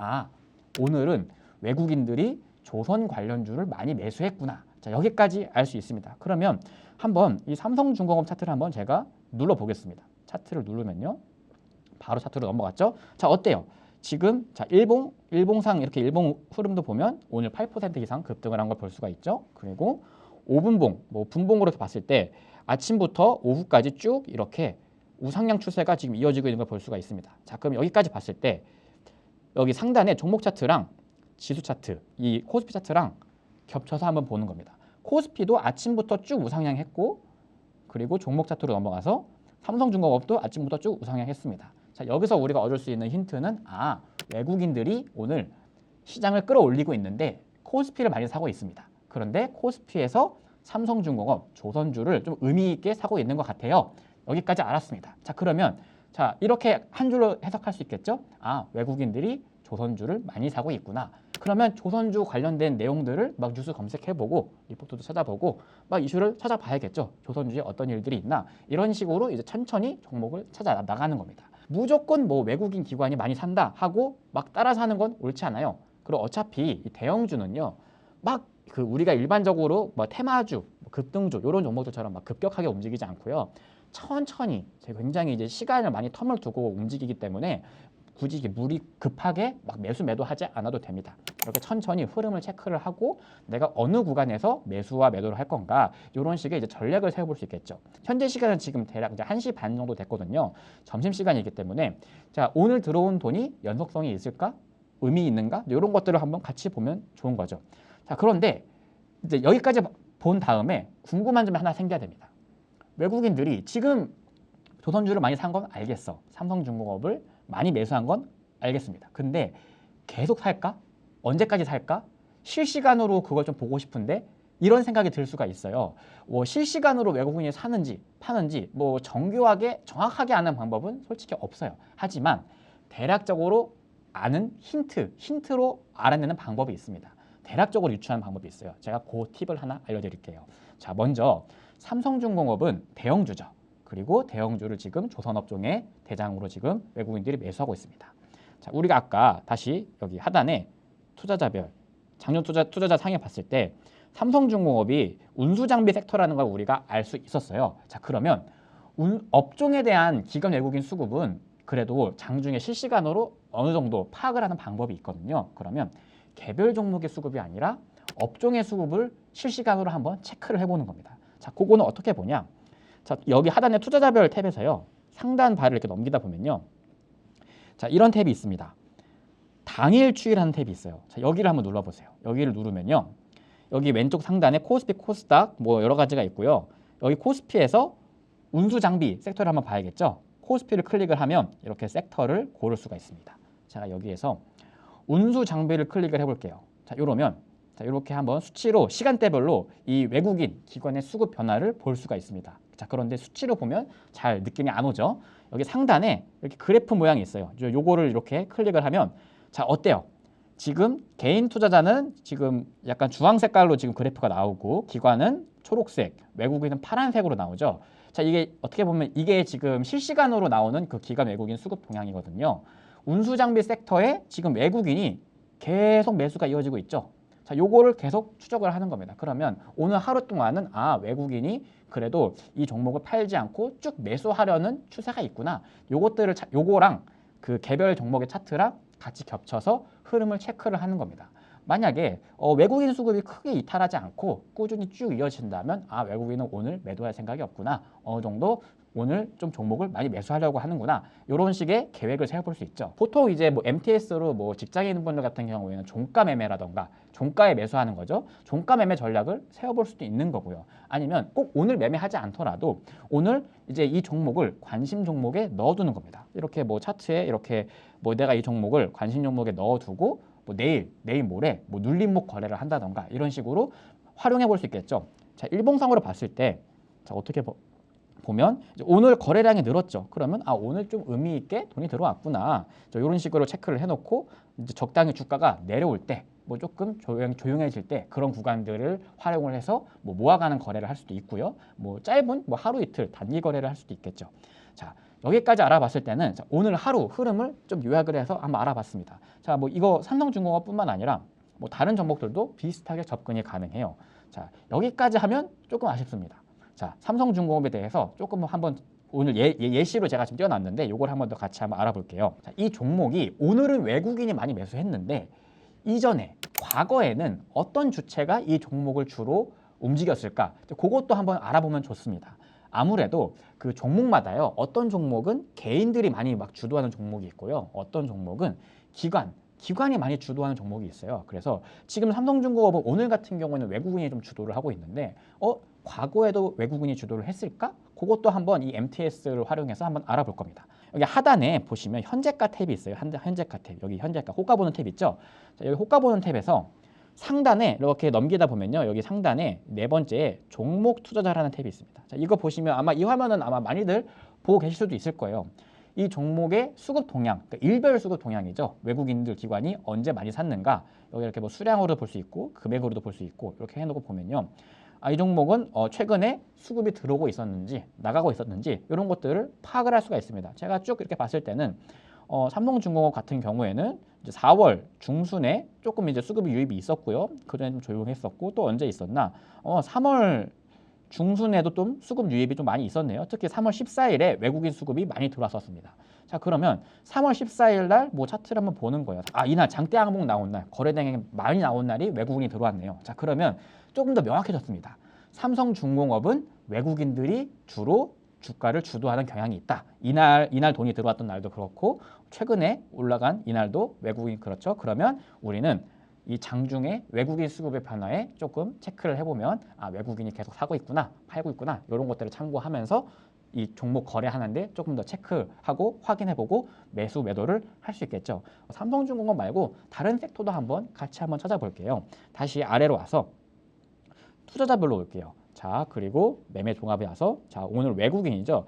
오늘은 외국인들이 조선 관련주를 많이 매수했구나. 자, 여기까지 알 수 있습니다. 그러면 한번 이 삼성중공업 차트를 한번 제가 눌러 보겠습니다. 차트를 누르면요. 바로 차트로 넘어갔죠. 자, 어때요? 지금 자, 일봉상 이렇게 일봉 흐름도 보면 오늘 8% 이상 급등을 한 걸 볼 수가 있죠. 그리고 5분봉, 뭐 분봉으로 봤을 때 아침부터 오후까지 쭉 이렇게 우상향 추세가 지금 이어지고 있는 걸 볼 수가 있습니다. 자, 그럼 여기까지 봤을 때 여기 상단에 종목 차트랑 지수 차트, 이 코스피 차트랑 겹쳐서 한번 보는 겁니다. 코스피도 아침부터 쭉 우상향했고 그리고 종목 차트로 넘어가서 삼성중공업도 아침부터 쭉 우상향했습니다. 자, 여기서 우리가 얻을 수 있는 힌트는 외국인들이 오늘 시장을 끌어올리고 있는데 코스피를 많이 사고 있습니다. 그런데 코스피에서 삼성중공업, 조선주를 좀 의미 있게 사고 있는 것 같아요. 여기까지 알았습니다. 자, 그러면 자, 이렇게 한 줄로 해석할 수 있겠죠? 외국인들이 조선주를 많이 사고 있구나. 그러면 조선주 관련된 내용들을 막 뉴스 검색해보고 리포트도 찾아보고 막 이슈를 찾아봐야겠죠. 조선주에 어떤 일들이 있나. 이런 식으로 이제 천천히 종목을 찾아 나가는 겁니다. 무조건 뭐 외국인 기관이 많이 산다 하고 막 따라 사는 건 옳지 않아요. 그리고 어차피 이 대형주는요, 막 그 우리가 일반적으로 뭐 테마주, 급등주 이런 종목들처럼 막 급격하게 움직이지 않고요. 천천히 굉장히 이제 시간을 많이 텀을 두고 움직이기 때문에 굳이 이게 무리 급하게 막 매도하지 않아도 됩니다. 이렇게 천천히 흐름을 체크를 하고 내가 어느 구간에서 매수와 매도를 할 건가 이런 식의 이제 전략을 세워볼 수 있겠죠. 현재 시간은 지금 대략 이제 1시 반 정도 됐거든요. 점심 시간이기 때문에 자, 오늘 들어온 돈이 연속성이 있을까? 의미 있는가? 이런 것들을 한번 같이 보면 좋은 거죠. 자, 그런데 이제 여기까지 본 다음에 궁금한 점이 하나 생겨야 됩니다. 외국인들이 지금 조선주를 많이 산 건 알겠어. 삼성중공업을 많이 매수한 건 알겠습니다. 근데 계속 살까? 언제까지 살까? 실시간으로 그걸 좀 보고 싶은데 이런 생각이 들 수가 있어요. 뭐 실시간으로 외국인이 사는지 파는지 뭐 정확하게 아는 방법은 솔직히 없어요. 하지만 대략적으로 아는 힌트로 알아내는 방법이 있습니다. 대략적으로 유추하는 방법이 있어요. 제가 그 팁을 하나 알려드릴게요. 자, 먼저 삼성중공업은 대형주죠. 그리고 대형주를 지금 조선업종의 대장으로 지금 외국인들이 매수하고 있습니다. 자, 우리가 아까 다시 여기 하단에 투자자별, 작년 투자자 상에 봤을 때 삼성중공업이 운수장비 섹터라는 걸 우리가 알 수 있었어요. 자, 그러면 업종에 대한 기관 외국인 수급은 그래도 장중에 실시간으로 어느 정도 파악을 하는 방법이 있거든요. 그러면 개별 종목의 수급이 아니라 업종의 수급을 실시간으로 한번 체크를 해보는 겁니다. 자, 그거는 어떻게 보냐? 자, 여기 하단에 투자자별 탭에서요. 상단 바를 이렇게 넘기다 보면요. 자, 이런 탭이 있습니다. 당일 추이라는 탭이 있어요. 자, 여기를 한번 눌러보세요. 여기를 누르면요. 여기 왼쪽 상단에 코스피, 코스닥 뭐 여러 가지가 있고요. 여기 코스피에서 운수장비 섹터를 한번 봐야겠죠. 코스피를 클릭을 하면 이렇게 섹터를 고를 수가 있습니다. 제가 여기에서 운수장비를 클릭을 해볼게요. 자, 이렇게 한번 수치로 시간대별로 이 외국인 기관의 수급 변화를 볼 수가 있습니다. 자, 그런데 수치로 보면 잘 느낌이 안 오죠. 여기 상단에 이렇게 그래프 모양이 있어요. 요거를 이렇게 클릭을 하면 자, 어때요? 지금 개인 투자자는 지금 약간 주황 색깔로 지금 그래프가 나오고 기관은 초록색, 외국인은 파란색으로 나오죠. 자, 이게 어떻게 보면 이게 지금 실시간으로 나오는 그 기관 외국인 수급 동향이거든요. 운수장비 섹터에 지금 외국인이 계속 매수가 이어지고 있죠. 자, 요거를 계속 추적을 하는 겁니다. 그러면 오늘 하루 동안은 외국인이 그래도 이 종목을 팔지 않고 쭉 매수하려는 추세가 있구나. 요거랑 그 개별 종목의 차트랑 같이 겹쳐서 흐름을 체크를 하는 겁니다. 만약에 외국인 수급이 크게 이탈하지 않고 꾸준히 쭉 이어진다면 외국인은 오늘 매도할 생각이 없구나. 어느 정도 오늘 좀 종목을 많이 매수하려고 하는구나. 이런 식의 계획을 세워볼 수 있죠. 보통 이제 뭐 MTS로 뭐 직장인분들 같은 경우에는 종가 매매라던가 종가에 매수하는 거죠. 종가 매매 전략을 세워볼 수도 있는 거고요. 아니면 꼭 오늘 매매하지 않더라도 오늘 이제 이 종목을 관심 종목에 넣어두는 겁니다. 이렇게 뭐 차트에 이렇게 뭐 내가 이 종목을 관심 종목에 넣어두고 뭐 내일 모레 뭐 눌림목 거래를 한다던가 이런 식으로 활용해 볼 수 있겠죠. 자, 일봉상으로 봤을 때 자, 어떻게 보면 이제 오늘 거래량이 늘었죠. 그러면 아 오늘 좀 의미 있게 돈이 들어왔구나. 이런 식으로 체크를 해놓고 이제 적당히 주가가 내려올 때, 뭐 조금 조용해질 때 그런 구간들을 활용을 해서 뭐 모아가는 거래를 할 수도 있고요. 뭐 짧은 뭐 하루 이틀 단기 거래를 할 수도 있겠죠. 자 여기까지 알아봤을 때는 자, 오늘 하루 흐름을 좀 요약을 해서 한번 알아봤습니다. 자 뭐 이거 삼성중공업뿐만 아니라 뭐 다른 종목들도 비슷하게 접근이 가능해요. 자 여기까지 하면 조금 아쉽습니다. 자, 삼성중공업에 대해서 조금 한번 오늘 예시로 제가 지금 띄워놨는데 이걸 한번 더 같이 한번 알아볼게요. 자, 이 종목이 오늘은 외국인이 많이 매수했는데 이전에 과거에는 어떤 주체가 이 종목을 주로 움직였을까? 그것도 한번 알아보면 좋습니다. 아무래도 그 종목마다요. 어떤 종목은 개인들이 많이 막 주도하는 종목이 있고요. 어떤 종목은 기관이 많이 주도하는 종목이 있어요. 그래서 지금 삼성중공업은 오늘 같은 경우는 외국인이 좀 주도를 하고 있는데 과거에도 외국인이 주도를 했을까? 그것도 한번 이 MTS를 활용해서 한번 알아볼 겁니다. 여기 하단에 보시면 현재가 탭이 있어요. 현재가 탭. 여기 현재가 호가 보는 탭 있죠? 자, 여기 호가 보는 탭에서 상단에 이렇게 넘기다 보면요. 여기 상단에 네 번째 종목 투자자라는 탭이 있습니다. 자, 이거 보시면 아마 이 화면은 아마 많이들 보고 계실 수도 있을 거예요. 이 종목의 수급 동향, 그러니까 일별 수급 동향이죠. 외국인들 기관이 언제 많이 샀는가. 여기 이렇게 뭐 수량으로도 볼 수 있고 금액으로도 볼 수 있고 이렇게 해놓고 보면요. 이 종목은 최근에 수급이 들어오고 있었는지 나가고 있었는지 이런 것들을 파악을 할 수가 있습니다. 제가 쭉 이렇게 봤을 때는 삼성중공업 같은 경우에는 이제 4월 중순에 조금 이제 수급이 유입이 있었고요. 그전에 좀 조용했었고 또 언제 있었나? 3월 중순에도 좀 수급 유입이 좀 많이 있었네요. 특히 3월 14일에 외국인 수급이 많이 들어왔었습니다. 자 그러면 3월 14일 날 뭐 차트를 한번 보는 거예요. 이날 장대 항목 나온 날, 거래량이 많이 나온 날이 외국인이 들어왔네요. 자 그러면 조금 더 명확해졌습니다. 삼성중공업은 외국인들이 주로 주가를 주도하는 경향이 있다. 이날 돈이 들어왔던 날도 그렇고 최근에 올라간 이날도 외국인 그렇죠. 그러면 우리는 이 장중에 외국인 수급의 변화에 조금 체크를 해보면 외국인이 계속 사고 있구나, 팔고 있구나 이런 것들을 참고하면서 이 종목 거래하는데 조금 더 체크하고 확인해보고 매수 매도를 할 수 있겠죠. 삼성중공업 말고 다른 섹터도 같이 한번 찾아볼게요. 다시 아래로 와서 투자자별로 올게요. 자 그리고 매매 종합에 와서 자 오늘 외국인이죠.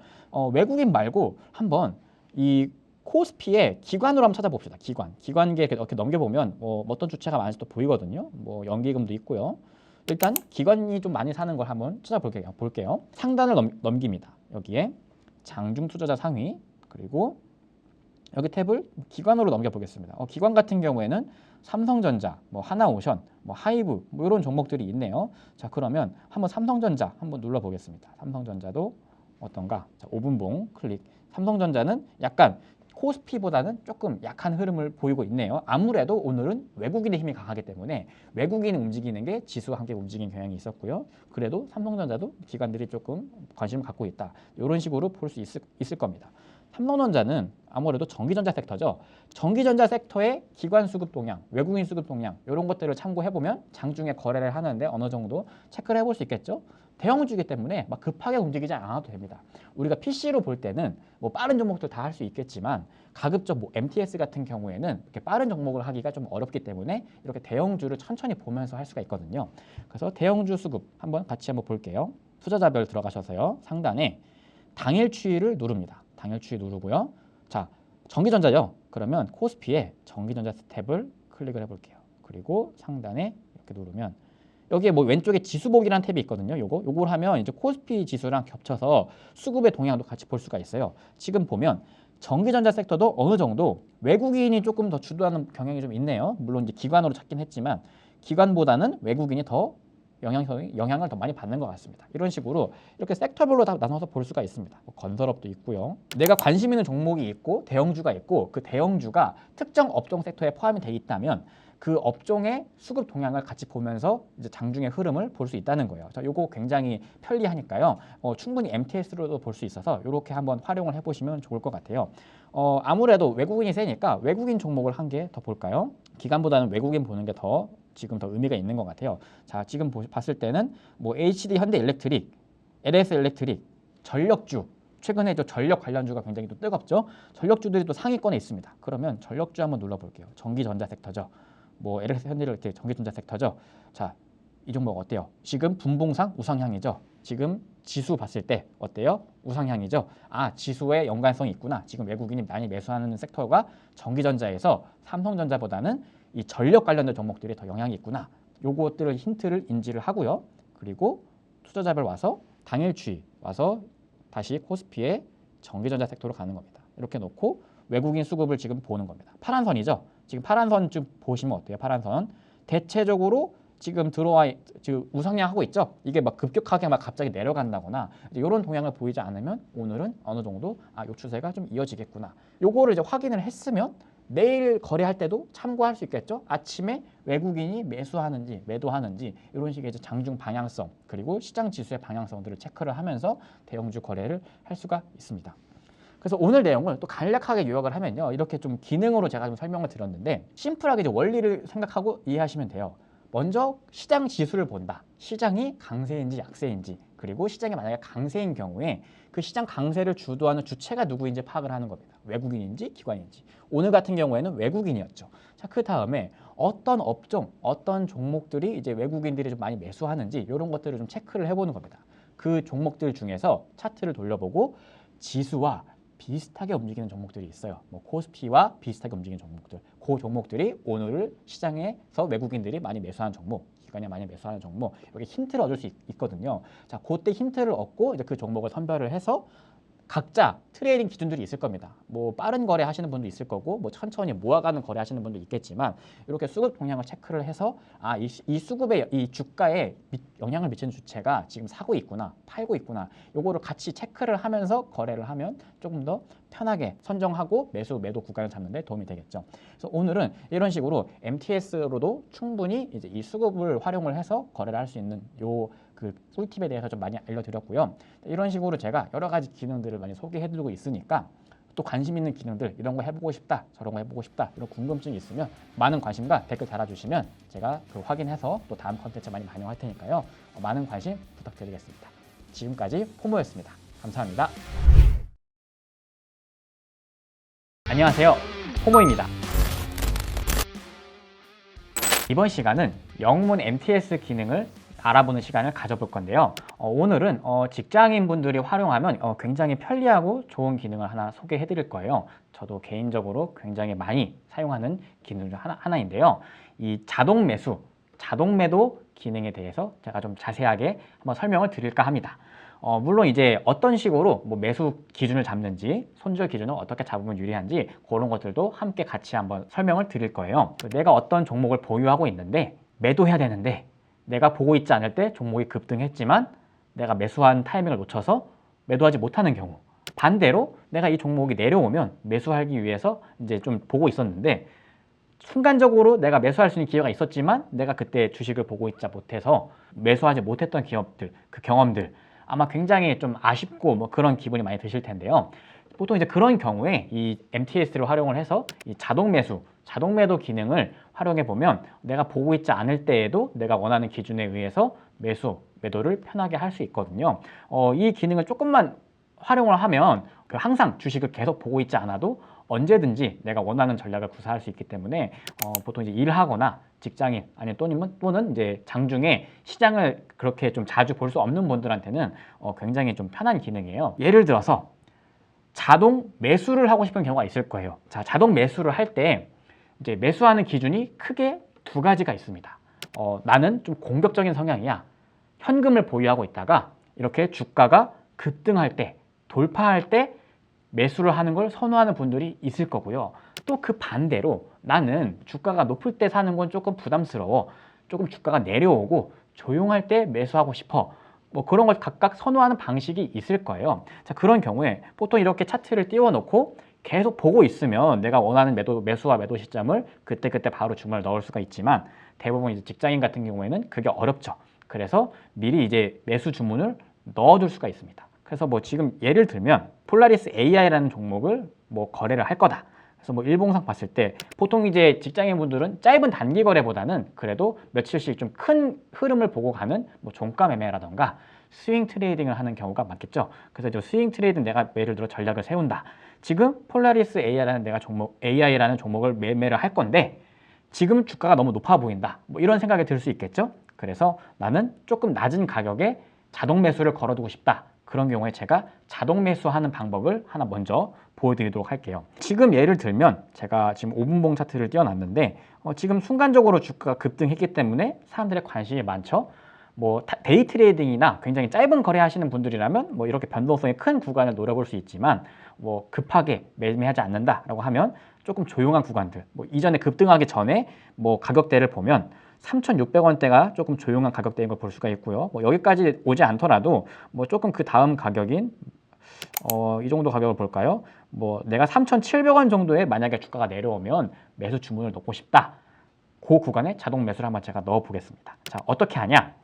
외국인 말고 한번 이 코스피의 기관으로 한번 찾아봅시다. 기관계 이렇게 넘겨보면 어떤 주체가 많은지 또 보이거든요. 뭐 연기금도 있고요. 일단 기관이 좀 많이 사는 걸 한번 볼게요. 상단을 넘깁니다. 여기에 장중 투자자 상위 그리고 여기 탭을 기관으로 넘겨보겠습니다. 기관 같은 경우에는 삼성전자, 뭐 하나오션, 뭐 하이브 뭐 이런 종목들이 있네요. 자 그러면 한번 삼성전자 한번 눌러보겠습니다. 삼성전자도 어떤가? 자, 5분봉 클릭. 삼성전자는 약간 코스피보다는 조금 약한 흐름을 보이고 있네요. 아무래도 오늘은 외국인의 힘이 강하기 때문에 외국인이 움직이는 게 지수와 함께 움직이는 경향이 있었고요. 그래도 삼성전자도 기관들이 조금 관심을 갖고 있다. 이런 식으로 볼 수 있을 겁니다. 삼성전자는 아무래도 전기전자 섹터죠. 전기전자 섹터의 기관 수급 동향, 외국인 수급 동향 이런 것들을 참고해보면 장중에 거래를 하는데 어느 정도 체크를 해볼 수 있겠죠. 대형주이기 때문에 막 급하게 움직이지 않아도 됩니다. 우리가 PC로 볼 때는 뭐 빠른 종목들 다 할 수 있겠지만 가급적 뭐 MTS 같은 경우에는 이렇게 빠른 종목을 하기가 좀 어렵기 때문에 이렇게 대형주를 천천히 보면서 할 수가 있거든요. 그래서 대형주 수급 같이 한번 볼게요. 투자자별 들어가셔서요. 상단에 당일 추이를 누릅니다. 당일 추이 누르고요. 자, 전기전자요. 그러면 코스피에 전기전자 탭을 클릭을 해볼게요. 그리고 상단에 이렇게 누르면 여기에 뭐 왼쪽에 지수보기라는 탭이 있거든요. 요걸 하면 이제 코스피 지수랑 겹쳐서 수급의 동향도 같이 볼 수가 있어요. 지금 보면 전기전자 섹터도 어느 정도 외국인이 조금 더 주도하는 경향이 좀 있네요. 물론 이제 기관으로 찾긴 했지만 기관보다는 외국인이 더 영향을 더 많이 받는 것 같습니다. 이런 식으로 이렇게 섹터별로 다 나눠서 볼 수가 있습니다. 뭐 건설업도 있고요. 내가 관심 있는 종목이 있고 대형주가 있고 그 대형주가 특정 업종 섹터에 포함이 돼 있다면 그 업종의 수급 동향을 같이 보면서 이제 장중의 흐름을 볼 수 있다는 거예요. 자, 요거 굉장히 편리하니까요. 충분히 MTS로도 볼 수 있어서 이렇게 한번 활용을 해보시면 좋을 것 같아요. 아무래도 외국인이 세니까 외국인 종목을 한 개 더 볼까요? 기관보다는 외국인 보는 게 지금 더 의미가 있는 것 같아요. 자, 지금 봤을 때는 뭐 HD 현대일렉트릭, LS 일렉트릭, 전력주, 최근에 저 전력 관련주가 굉장히 또 뜨겁죠. 전력주들이 또 상위권에 있습니다. 그러면 전력주 한번 눌러볼게요. 전기전자 섹터죠. 뭐 LS 현대일렉트릭 전기전자 섹터죠. 자, 이 종목 어때요? 지금 분봉상 우상향이죠. 지금 지수 봤을 때 어때요? 우상향이죠. 아, 지수에 연관성이 있구나. 지금 외국인이 많이 매수하는 섹터가 전기전자에서 삼성전자보다는 이 전력 관련된 종목들이 더 영향이 있구나. 요것들을 힌트를 인지를 하고요. 그리고 투자자별 와서 당일 추이 와서 다시 코스피의 전기전자 섹터로 가는 겁니다. 이렇게 놓고 외국인 수급을 지금 보는 겁니다. 파란 선이죠. 지금 파란 선 좀 보시면 어때요? 파란 선. 대체적으로 지금 지금 우상향하고 있죠. 이게 막 급격하게 막 갑자기 내려간다거나 이런 동향을 보이지 않으면 오늘은 어느 정도 요 추세가 좀 이어지겠구나. 요거를 이제 확인을 했으면 내일 거래할 때도 참고할 수 있겠죠. 아침에 외국인이 매수하는지 매도하는지 이런 식의 이제 장중 방향성 그리고 시장 지수의 방향성들을 체크를 하면서 대형주 거래를 할 수가 있습니다. 그래서 오늘 내용을 또 간략하게 요약을 하면요. 이렇게 좀 기능으로 제가 좀 설명을 드렸는데 심플하게 이제 원리를 생각하고 이해하시면 돼요. 먼저 시장 지수를 본다. 시장이 강세인지 약세인지 그리고 시장이 만약에 강세인 경우에 그 시장 강세를 주도하는 주체가 누구인지 파악을 하는 겁니다. 외국인인지 기관인지. 오늘 같은 경우에는 외국인이었죠. 자, 그 다음에 어떤 업종, 어떤 종목들이 이제 외국인들이 좀 많이 매수하는지 이런 것들을 좀 체크를 해보는 겁니다. 그 종목들 중에서 차트를 돌려보고 지수와 비슷하게 움직이는 종목들이 있어요. 뭐 코스피와 비슷하게 움직이는 종목들. 그 종목들이 오늘 시장에서 외국인들이 많이 매수하는 종목, 기관이 많이 매수하는 종목. 여기 힌트를 얻을 수 있거든요. 자, 그때 힌트를 얻고 이제 그 종목을 선별을 해서 각자 트레이딩 기준들이 있을 겁니다. 뭐 빠른 거래 하시는 분도 있을 거고 뭐 천천히 모아가는 거래 하시는 분도 있겠지만 이렇게 수급 동향을 체크를 해서 이 수급에 이 주가에 영향을 미치는 주체가 지금 사고 있구나 팔고 있구나 요거를 같이 체크를 하면서 거래를 하면 조금 더 편하게 선정하고 매도 구간을 잡는 데 도움이 되겠죠. 그래서 오늘은 이런 식으로 MTS로도 충분히 이제 이 수급을 활용을 해서 거래를 할 수 있는 그 꿀팁에 대해서 좀 많이 알려드렸고요. 이런 식으로 제가 여러 가지 기능들을 많이 소개해드리고 있으니까 또 관심 있는 기능들 이런 거 해보고 싶다 저런 거 해보고 싶다 이런 궁금증이 있으면 많은 관심과 댓글 달아주시면 제가 그 확인해서 또 다음 컨텐츠 많이 반영할 테니까요. 많은 관심 부탁드리겠습니다. 지금까지 포모였습니다. 감사합니다. 안녕하세요. 포모입니다. 이번 시간은 영문 MTS 기능을 알아보는 시간을 가져볼 건데요. 오늘은 직장인분들이 활용하면 굉장히 편리하고 좋은 기능을 하나 소개해 드릴 거예요. 저도 개인적으로 굉장히 많이 사용하는 기능 중 하나인데요. 이 자동 매수, 자동 매도 기능에 대해서 제가 좀 자세하게 한번 설명을 드릴까 합니다. 물론 이제 어떤 식으로 뭐 매수 기준을 잡는지 손절 기준을 어떻게 잡으면 유리한지 그런 것들도 함께 같이 한번 설명을 드릴 거예요. 내가 어떤 종목을 보유하고 있는데 매도해야 되는데 내가 보고 있지 않을 때 종목이 급등했지만 내가 매수한 타이밍을 놓쳐서 매도하지 못하는 경우, 반대로 내가 이 종목이 내려오면 매수하기 위해서 이제 좀 보고 있었는데 순간적으로 내가 매수할 수 있는 기회가 있었지만 내가 그때 주식을 보고 있지 못해서 매수하지 못했던 기업들, 그 경험들 아마 굉장히 좀 아쉽고 뭐 그런 기분이 많이 드실 텐데요. 보통 이제 그런 경우에 이 MTS를 활용을 해서 이 자동 매수, 자동 매도 기능을 활용해 보면 내가 보고 있지 않을 때에도 내가 원하는 기준에 의해서 매도를 편하게 할 수 있거든요. 이 기능을 조금만 활용을 하면 항상 주식을 계속 보고 있지 않아도 언제든지 내가 원하는 전략을 구사할 수 있기 때문에 보통 이제 일하거나 직장인 아니면 또는 이제 장중에 시장을 그렇게 좀 자주 볼 수 없는 분들한테는 굉장히 좀 편한 기능이에요. 예를 들어서 자동 매수를 하고 싶은 경우가 있을 거예요. 자, 자동 매수를 할 때 이제 매수하는 기준이 크게 두 가지가 있습니다. 나는 좀 공격적인 성향이야. 현금을 보유하고 있다가 이렇게 주가가 급등할 때, 돌파할 때 매수를 하는 걸 선호하는 분들이 있을 거고요. 또 그 반대로 나는 주가가 높을 때 사는 건 조금 부담스러워. 조금 주가가 내려오고 조용할 때 매수하고 싶어. 뭐 그런 걸 각각 선호하는 방식이 있을 거예요. 자, 그런 경우에 보통 이렇게 차트를 띄워놓고 계속 보고 있으면 내가 원하는 매수와 매도 시점을 그때그때 바로 주문을 넣을 수가 있지만 대부분 이제 직장인 같은 경우에는 그게 어렵죠. 그래서 미리 이제 매수 주문을 넣어둘 수가 있습니다. 그래서 뭐 지금 예를 들면 폴라리스 AI라는 종목을 뭐 거래를 할 거다. 그래서 뭐 일봉상 봤을 때 보통 이제 직장인분들은 짧은 단기 거래보다는 그래도 며칠씩 좀 큰 흐름을 보고 가는 뭐 종가 매매라던가 스윙 트레이딩을 하는 경우가 많겠죠. 그래서 이제 스윙 트레이딩 내가 예를 들어 전략을 세운다. 지금 폴라리스 AI라는 종목을 매매를 할 건데 지금 주가가 너무 높아 보인다. 뭐 이런 생각이 들 수 있겠죠. 그래서 나는 조금 낮은 가격에 자동 매수를 걸어두고 싶다. 그런 경우에 제가 자동 매수하는 방법을 하나 먼저 보여드리도록 할게요. 지금 예를 들면 제가 지금 5분봉 차트를 띄워놨는데 지금 순간적으로 주가가 급등했기 때문에 사람들의 관심이 많죠. 뭐 데이 트레이딩이나 굉장히 짧은 거래 하시는 분들이라면 뭐 이렇게 변동성이 큰 구간을 노려볼 수 있지만 뭐 급하게 매매하지 않는다라고 하면 조금 조용한 구간들, 뭐 이전에 급등하기 전에 뭐 가격대를 보면 3,600원대가 조금 조용한 가격대인 걸 볼 수가 있고요. 뭐 여기까지 오지 않더라도 뭐 조금 그 다음 가격인 이 정도 가격을 볼까요? 뭐 내가 3,700원 정도에 만약에 주가가 내려오면 매수 주문을 넣고 싶다. 그 구간에 자동 매수를 한번 제가 넣어 보겠습니다. 자, 어떻게 하냐?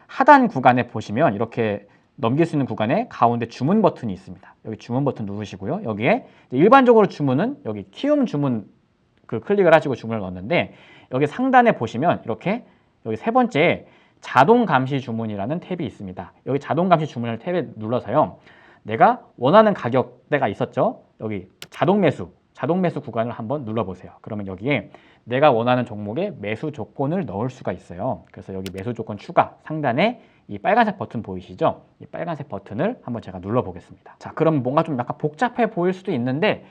하단 구간에 보시면 이렇게 넘길 수 있는 구간에 가운데 주문 버튼이 있습니다. 여기 주문 버튼 누르시고요. 여기에 일반적으로 주문은 여기 키움 주문 클릭을 하시고 주문을 넣었는데 여기 상단에 보시면 이렇게 여기 세 번째 자동 감시 주문이라는 탭이 있습니다. 여기 자동 감시 주문을 탭에 눌러서요. 내가 원하는 가격대가 있었죠. 여기 자동 매수 구간을 한번 눌러보세요. 그러면 여기에 내가 원하는 종목의 매수 조건을 넣을 수가 있어요. 그래서 여기 매수 조건 추가 상단에 이 빨간색 버튼 보이시죠? 이 빨간색 버튼을 한번 제가 눌러보겠습니다. 자, 그럼 뭔가 좀 약간 복잡해 보일 수도 있는데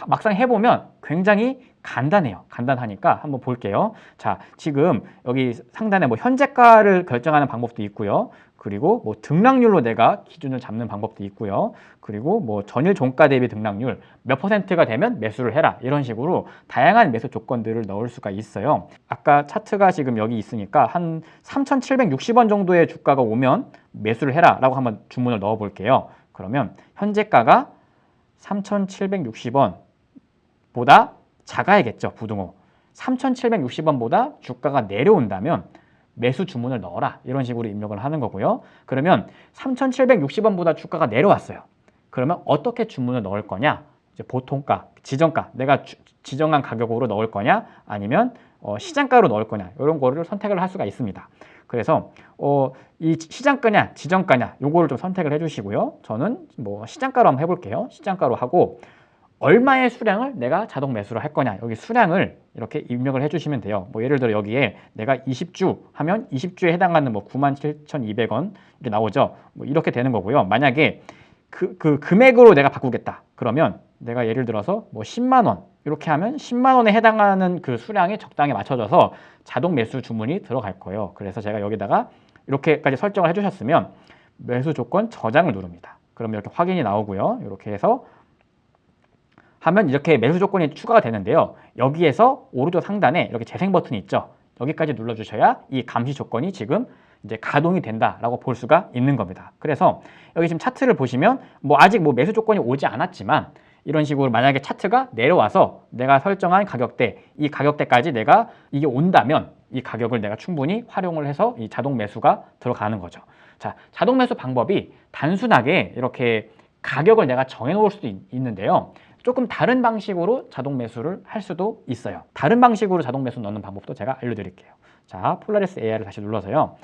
막상 해보면 굉장히 간단해요. 간단하니까 한번 볼게요. 자, 지금 여기 상단에 뭐 현재가를 결정하는 방법도 있고요. 그리고 뭐 등락률로 내가 기준을 잡는 방법도 있고요. 그리고 뭐 전일 종가 대비 등락률 몇 %가 되면 매수를 해라. 이런 식으로 다양한 매수 조건들을 넣을 수가 있어요. 아까 차트가 지금 여기 있으니까 한 3,760원 정도의 주가가 오면 매수를 해라 라고 한번 주문을 넣어 볼게요. 그러면 현재가가 3,760원 보다 작아야겠죠. 부등호 3,760원보다 주가가 내려온다면 매수 주문을 넣어라 이런 식으로 입력을 하는 거고요. 그러면 3,760원보다 주가가 내려왔어요. 그러면 어떻게 주문을 넣을 거냐? 이제 보통가, 지정가, 내가 지정한 가격으로 넣을 거냐? 아니면 시장가로 넣을 거냐? 이런 거를 선택을 할 수가 있습니다. 그래서 이 시장가냐, 지정가냐 요거를 좀 선택을 해주시고요. 저는 뭐 시장가로 한번 해볼게요. 시장가로 하고 얼마의 수량을 내가 자동 매수를 할 거냐 여기 수량을 이렇게 입력을 해주시면 돼요. 뭐 예를 들어 여기에 내가 20주 하면 20주에 해당하는 뭐 97,200원 이렇게 나오죠. 뭐 이렇게 되는 거고요. 만약에 그 금액으로 내가 바꾸겠다 그러면 내가 예를 들어서 뭐 10만 원 이렇게 하면 10만 원에 해당하는 그 수량에 적당히 맞춰져서 자동 매수 주문이 들어갈 거예요. 그래서 제가 여기다가 이렇게까지 설정을 해주셨으면 매수 조건 저장을 누릅니다. 그러면 이렇게 확인이 나오고요. 이렇게 해서 하면 이렇게 매수 조건이 추가가 되는데요. 여기에서 오른쪽 상단에 이렇게 재생 버튼이 있죠. 여기까지 눌러주셔야 이 감시 조건이 지금 이제 가동이 된다라고 볼 수가 있는 겁니다. 그래서 여기 지금 차트를 보시면 뭐 아직 뭐 매수 조건이 오지 않았지만 이런 식으로 만약에 차트가 내려와서 내가 설정한 가격대, 이 가격대까지 내가 이게 온다면 이 가격을 내가 충분히 활용을 해서 이 자동 매수가 들어가는 거죠. 자, 자동 매수 방법이 단순하게 이렇게 가격을 내가 정해 놓을 수도 있는데요. 조금 다른 방식으로 자동 매수를 할 수도 있어요. 다른 방식으로 자동 매수 넣는 방법도 제가 알려드릴게요. 자, 폴라리스 AI를 다시 눌러서요.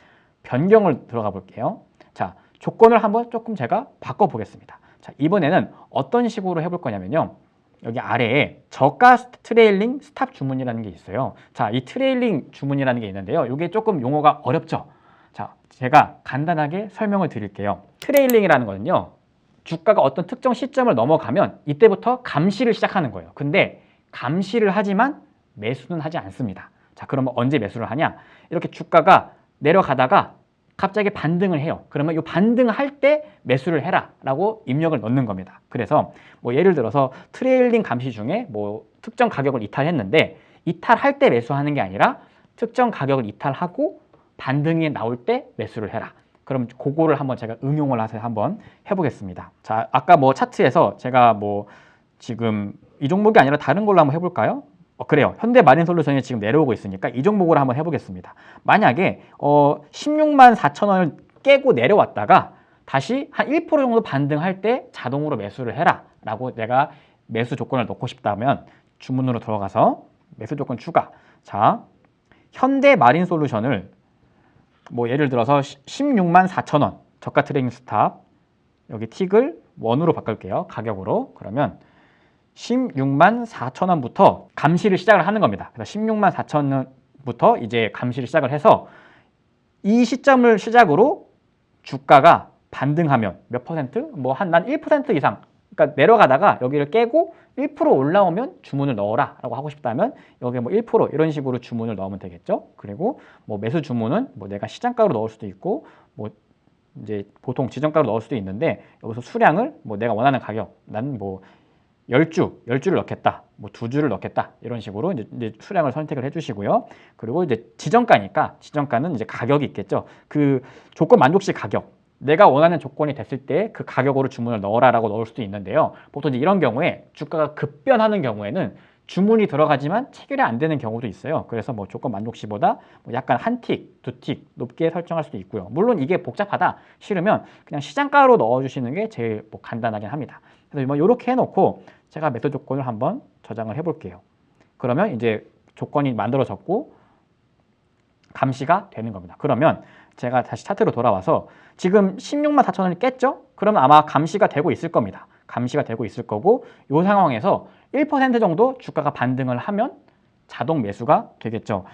변경을 들어가 볼게요. 자, 조건을 한번 조금 제가 바꿔보겠습니다. 자, 이번에는 어떤 식으로 해볼 거냐면요. 여기 아래에 저가 트레일링 스탑 주문이라는 게 있어요. 자, 이 트레일링 주문이라는 게 있는데요. 이게 조금 용어가 어렵죠. 자, 제가 간단하게 설명을 드릴게요. 트레일링이라는 거는요. 주가가 어떤 특정 시점을 넘어가면 이때부터 감시를 시작하는 거예요. 근데 감시를 하지만 매수는 하지 않습니다. 자, 그러면 언제 매수를 하냐? 이렇게 주가가 내려가다가 갑자기 반등을 해요. 그러면 이 반등할 때 매수를 해라 라고 입력을 넣는 겁니다. 그래서 뭐 예를 들어서 트레일링 감시 중에 뭐 특정 가격을 이탈했는데 이탈할 때 매수하는 게 아니라 특정 가격을 이탈하고 반등이 나올 때 매수를 해라. 그럼 그거를 한번 제가 응용을 해서 한번 해보겠습니다. 자, 아까 뭐 차트에서 제가 뭐 지금 이 종목이 아니라 다른 걸로 한번 해볼까요? 그래요. 현대마린솔루션이 지금 내려오고 있으니까 이 종목으로 한번 해보겠습니다. 만약에 16만 4천 원을 깨고 내려왔다가 다시 한 1% 정도 반등할 때 자동으로 매수를 해라 라고 내가 매수 조건을 넣고 싶다면 주문으로 들어가서 매수 조건 추가. 자, 현대마린솔루션을 뭐 예를 들어서 16만 4천 원 저가 트레이딩 스탑 여기 틱을 원으로 바꿀게요. 가격으로. 그러면 16만 4천 원부터 감시를 시작을 하는 겁니다. 그래서 16만 4천 원부터 이제 감시를 시작을 해서 이 시점을 시작으로 주가가 반등하면 몇 퍼센트? 뭐 난 1% 이상. 그러니까 내려가다가 여기를 깨고 1% 올라오면 주문을 넣어라 라고 하고 싶다면 여기 뭐 1% 이런 식으로 주문을 넣으면 되겠죠. 그리고 뭐 매수 주문은 뭐 내가 시장가로 넣을 수도 있고 뭐 이제 보통 지정가로 넣을 수도 있는데 여기서 수량을 뭐 내가 원하는 가격 난 뭐 10주를 넣겠다. 뭐 2주를 넣겠다. 이런 식으로 이제 수량을 선택을 해 주시고요. 그리고 이제 지정가니까 지정가는 이제 가격이 있겠죠. 그 조건 만족시 가격. 내가 원하는 조건이 됐을 때 그 가격으로 주문을 넣어라라고 넣을 수도 있는데요. 보통 이제 이런 경우에 주가가 급변하는 경우에는 주문이 들어가지만 체결이 안 되는 경우도 있어요. 그래서 뭐 조건 만족시보다 뭐 약간 한 틱, 두 틱 높게 설정할 수도 있고요. 물론 이게 복잡하다 싫으면 그냥 시장가로 넣어주시는 게 제일 뭐 간단하긴 합니다. 그래서 뭐 이렇게 해놓고 제가 매수 조건을 한번 저장을 해볼게요. 그러면 이제 조건이 만들어졌고 감시가 되는 겁니다. 그러면 제가 다시 차트로 돌아와서 지금 16만 4천 원을 깼죠? 그러면 아마 감시가 되고 있을 겁니다. 감시가 되고 있을 거고 이 상황에서 1% 정도 주가가 반등을 하면 자동 매수가 되겠죠.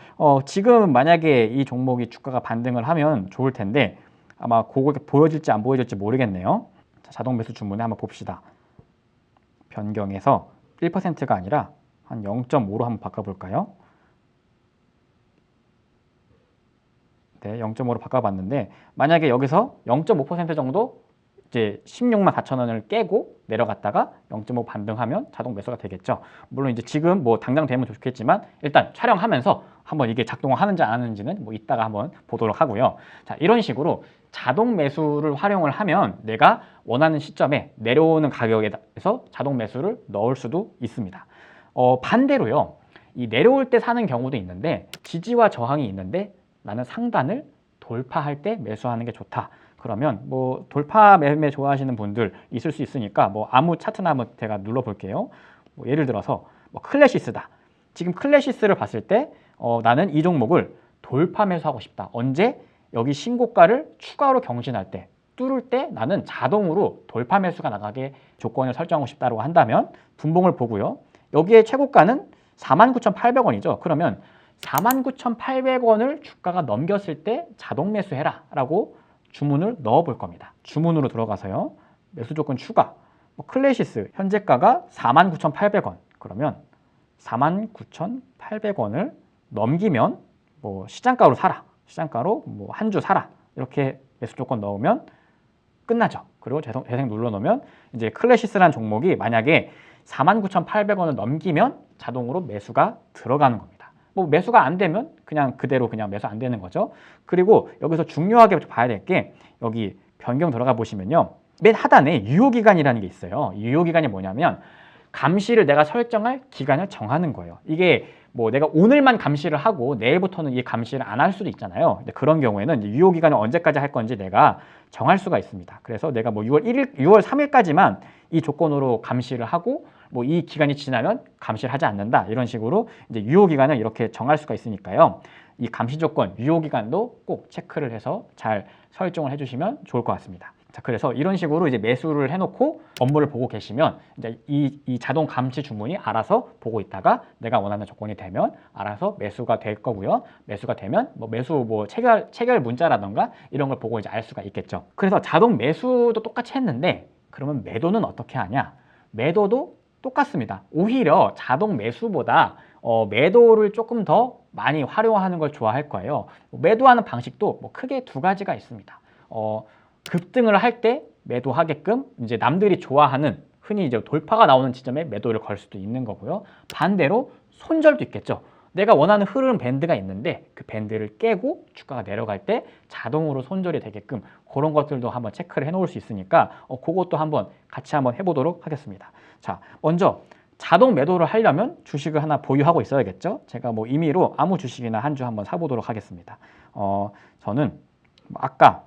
지금 만약에 이 종목이 주가가 반등을 하면 좋을 텐데 아마 그거 보여질지 안 보여질지 모르겠네요. 자, 자동 매수 주문에 한번 봅시다. 변경해서 1%가 아니라 한 0.5로 한번 바꿔볼까요? 네, 0.5로 바꿔봤는데 만약에 여기서 0.5% 정도 이제 16만 4천 원을 깨고 내려갔다가 0.5 반등하면 자동 매수가 되겠죠. 물론 이제 지금 뭐 당장 되면 좋겠지만 일단 촬영하면서 한번 이게 작동하는지 안 하는지는 뭐 이따가 한번 보도록 하고요. 자, 이런 식으로 자동 매수를 활용을 하면 내가 원하는 시점에 내려오는 가격에서 자동 매수를 넣을 수도 있습니다. 반대로요. 이 내려올 때 사는 경우도 있는데 지지와 저항이 있는데 나는 상단을 돌파할 때 매수하는 게 좋다. 그러면 뭐 돌파 매매 좋아하시는 분들 있을 수 있으니까 뭐 아무 차트나 한번 제가 눌러볼게요. 뭐 예를 들어서 뭐 클래시스다. 지금 클래시스를 봤을 때 나는 이 종목을 돌파 매수하고 싶다. 언제? 여기 신고가를 추가로 경신할 때 뚫을 때 나는 자동으로 돌파 매수가 나가게 조건을 설정하고 싶다고 한다면 분봉을 보고요. 여기에 최고가는 49,800원이죠. 그러면 49,800원을 주가가 넘겼을 때 자동 매수해라 라고 주문을 넣어 볼 겁니다. 주문으로 들어가서요. 매수 조건 추가. 클래시스 현재가가 49,800원. 그러면 49,800원을 넘기면 뭐 시장가로 사라. 시장가로 뭐 한 주 사라. 이렇게 매수 조건 넣으면 끝나죠. 그리고 재생 눌러 놓으면 이제 클래시스라는 종목이 만약에 49,800원을 넘기면 자동으로 매수가 들어가는 겁니다. 뭐 매수가 안 되면 그냥 그대로 그냥 매수 안 되는 거죠. 그리고 여기서 중요하게 봐야 될 게 여기 변경 들어가 보시면요. 맨 하단에 유효기간이라는 게 있어요. 유효기간이 뭐냐면 감시를 내가 설정할 기간을 정하는 거예요. 이게 뭐 내가 오늘만 감시를 하고 내일부터는 이 감시를 안 할 수도 있잖아요. 근데 그런 경우에는 유효기간을 언제까지 할 건지 내가 정할 수가 있습니다. 그래서 내가 뭐 6월 3일까지만 이 조건으로 감시를 하고 뭐 이 기간이 지나면 감시를 하지 않는다. 이런 식으로 이제 유효기간을 이렇게 정할 수가 있으니까요. 이 감시 조건, 유효기간도 꼭 체크를 해서 잘 설정을 해주시면 좋을 것 같습니다. 자, 그래서 이런 식으로 이제 매수를 해놓고 업무를 보고 계시면 이제 이 자동 감시 주문이 알아서 보고 있다가 내가 원하는 조건이 되면 알아서 매수가 될 거고요. 매수가 되면 뭐 매수 뭐 체결 문자라던가 이런 걸 보고 이제 알 수가 있겠죠. 그래서 자동 매수도 똑같이 했는데 그러면 매도는 어떻게 하냐? 매도도 똑같습니다. 오히려 자동 매수보다 매도를 조금 더 많이 활용하는 걸 좋아할 거예요. 매도하는 방식도 뭐 크게 두 가지가 있습니다. 급등을 할 때 매도하게끔 이제 남들이 좋아하는 흔히 이제 돌파가 나오는 지점에 매도를 걸 수도 있는 거고요. 반대로 손절도 있겠죠. 내가 원하는 흐르는 밴드가 있는데 그 밴드를 깨고 주가가 내려갈 때 자동으로 손절이 되게끔 그런 것들도 한번 체크를 해 놓을 수 있으니까 그것도 한번 같이 한번 해보도록 하겠습니다. 자, 먼저 자동 매도를 하려면 주식을 하나 보유하고 있어야겠죠. 제가 뭐 임의로 아무 주식이나 한 주 한번 사보도록 하겠습니다. 저는 아까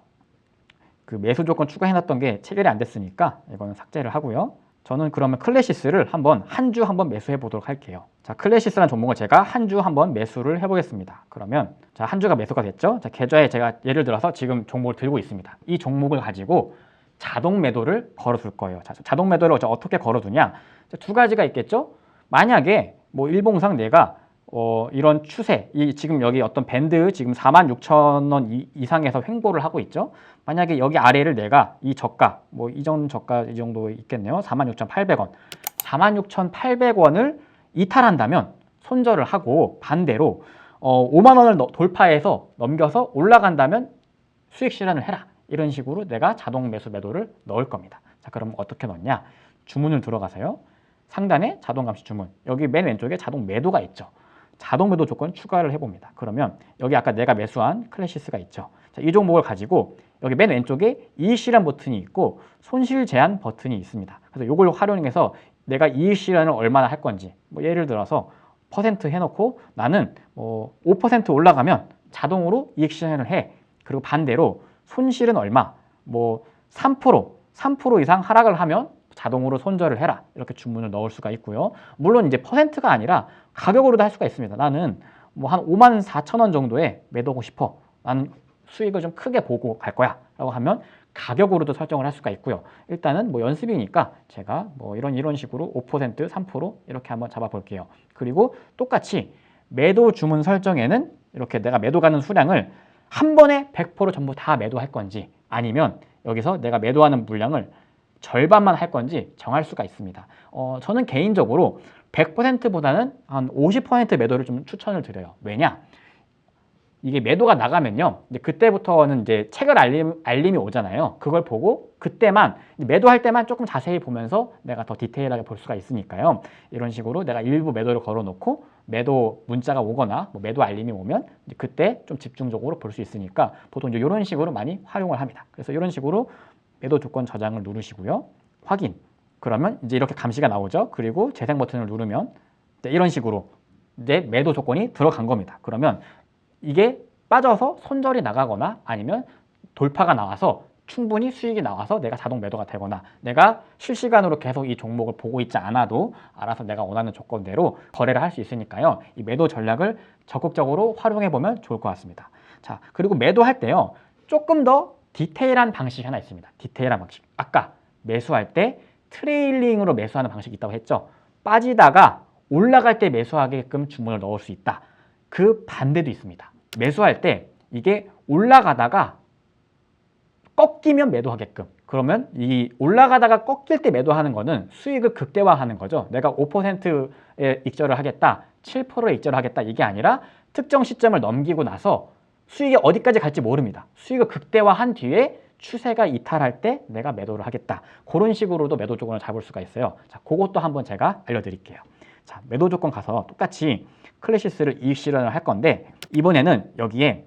그 매수 조건 추가해놨던 게 체결이 안 됐으니까 이거는 삭제를 하고요. 저는 그러면 클래시스를 한 주 한번 매수해 보도록 할게요. 자, 클래시스라는 종목을 제가 한 주 한번 매수를 해보겠습니다. 그러면 자, 한 주가 매수가 됐죠. 자, 계좌에 제가 예를 들어서 지금 종목을 들고 있습니다. 이 종목을 가지고 자동 매도를 걸어둘 거예요. 자, 자동 매도를 어떻게 걸어두냐? 자, 두 가지가 있겠죠. 만약에 뭐 일봉상 내가 이런 추세, 지금 여기 어떤 밴드 지금 46,000원 이상에서 횡보를 하고 있죠. 만약에 여기 아래를 내가 이 저가, 뭐 이전 저가 이 정도 있겠네요. 46,800원. 46,800원을 이탈한다면 손절을 하고 반대로 5만 원을 돌파해서 넘겨서 올라간다면 수익 실현을 해라. 이런 식으로 내가 자동 매수 매도를 넣을 겁니다. 자, 그럼 어떻게 넣냐? 주문을 들어가세요. 상단에 자동 감시 주문. 여기 맨 왼쪽에 자동 매도가 있죠. 자동 매도 조건 추가를 해봅니다. 그러면 여기 아까 내가 매수한 클래시스가 있죠. 자, 이 종목을 가지고 여기 맨 왼쪽에 이익 실현 버튼이 있고 손실 제한 버튼이 있습니다. 그래서 이걸 활용해서 내가 이익 실현을 얼마나 할 건지, 뭐 예를 들어서 퍼센트 해놓고 나는 5% 올라가면 자동으로 이익 실현을 해. 그리고 반대로 손실은 얼마, 뭐 3% 이상 하락을 하면 자동으로 손절을 해라. 이렇게 주문을 넣을 수가 있고요. 물론 이제 퍼센트가 아니라 가격으로도 할 수가 있습니다. 나는 뭐 한 54,000원 정도에 매도하고 싶어. 나는 수익을 좀 크게 보고 갈 거야. 라고 하면 가격으로도 설정을 할 수가 있고요. 일단은 뭐 연습이니까 제가 뭐 이런 식으로 5%, 3% 이렇게 한번 잡아 볼게요. 그리고 똑같이 매도 주문 설정에는 이렇게 내가 매도 가는 수량을 한 번에 100% 전부 다 매도할 건지 아니면 여기서 내가 매도하는 물량을 절반만 할 건지 정할 수가 있습니다. 저는 개인적으로 100%보다는 한 50% 매도를 좀 추천을 드려요. 왜냐? 이게 매도가 나가면요. 이제 그때부터는 이제 체결 알림이 오잖아요. 그걸 보고 그때만 매도할 때만 조금 자세히 보면서 내가 더 디테일하게 볼 수가 있으니까요. 이런 식으로 내가 일부 매도를 걸어놓고 매도 문자가 오거나 뭐 매도 알림이 오면 이제 그때 좀 집중적으로 볼 수 있으니까 보통 이제 이런 식으로 많이 활용을 합니다. 그래서 이런 식으로 매도 조건 저장을 누르시고요. 확인. 그러면 이제 이렇게 감시가 나오죠. 그리고 재생 버튼을 누르면 이런 식으로 이제 매도 조건이 들어간 겁니다. 그러면 이게 빠져서 손절이 나가거나 아니면 돌파가 나와서 충분히 수익이 나와서 내가 자동 매도가 되거나 내가 실시간으로 계속 이 종목을 보고 있지 않아도 알아서 내가 원하는 조건대로 거래를 할 수 있으니까요. 이 매도 전략을 적극적으로 활용해 보면 좋을 것 같습니다. 자, 그리고 매도할 때요. 조금 더 디테일한 방식이 하나 있습니다. 디테일한 방식. 아까 매수할 때 트레일링으로 매수하는 방식이 있다고 했죠. 빠지다가 올라갈 때 매수하게끔 주문을 넣을 수 있다. 그 반대도 있습니다. 매수할 때 이게 올라가다가 꺾이면 매도하게끔. 그러면 이 올라가다가 꺾일 때 매도하는 거는 수익을 극대화하는 거죠. 내가 5%에 익절을 하겠다, 7%에 익절을 하겠다 이게 아니라 특정 시점을 넘기고 나서 수익이 어디까지 갈지 모릅니다. 수익을 극대화한 뒤에 추세가 이탈할 때 내가 매도를 하겠다. 그런 식으로도 매도 조건을 잡을 수가 있어요. 자, 그것도 한번 제가 알려드릴게요. 자, 매도 조건 가서 똑같이 클래시스를 이익 실현을 할 건데 이번에는 여기에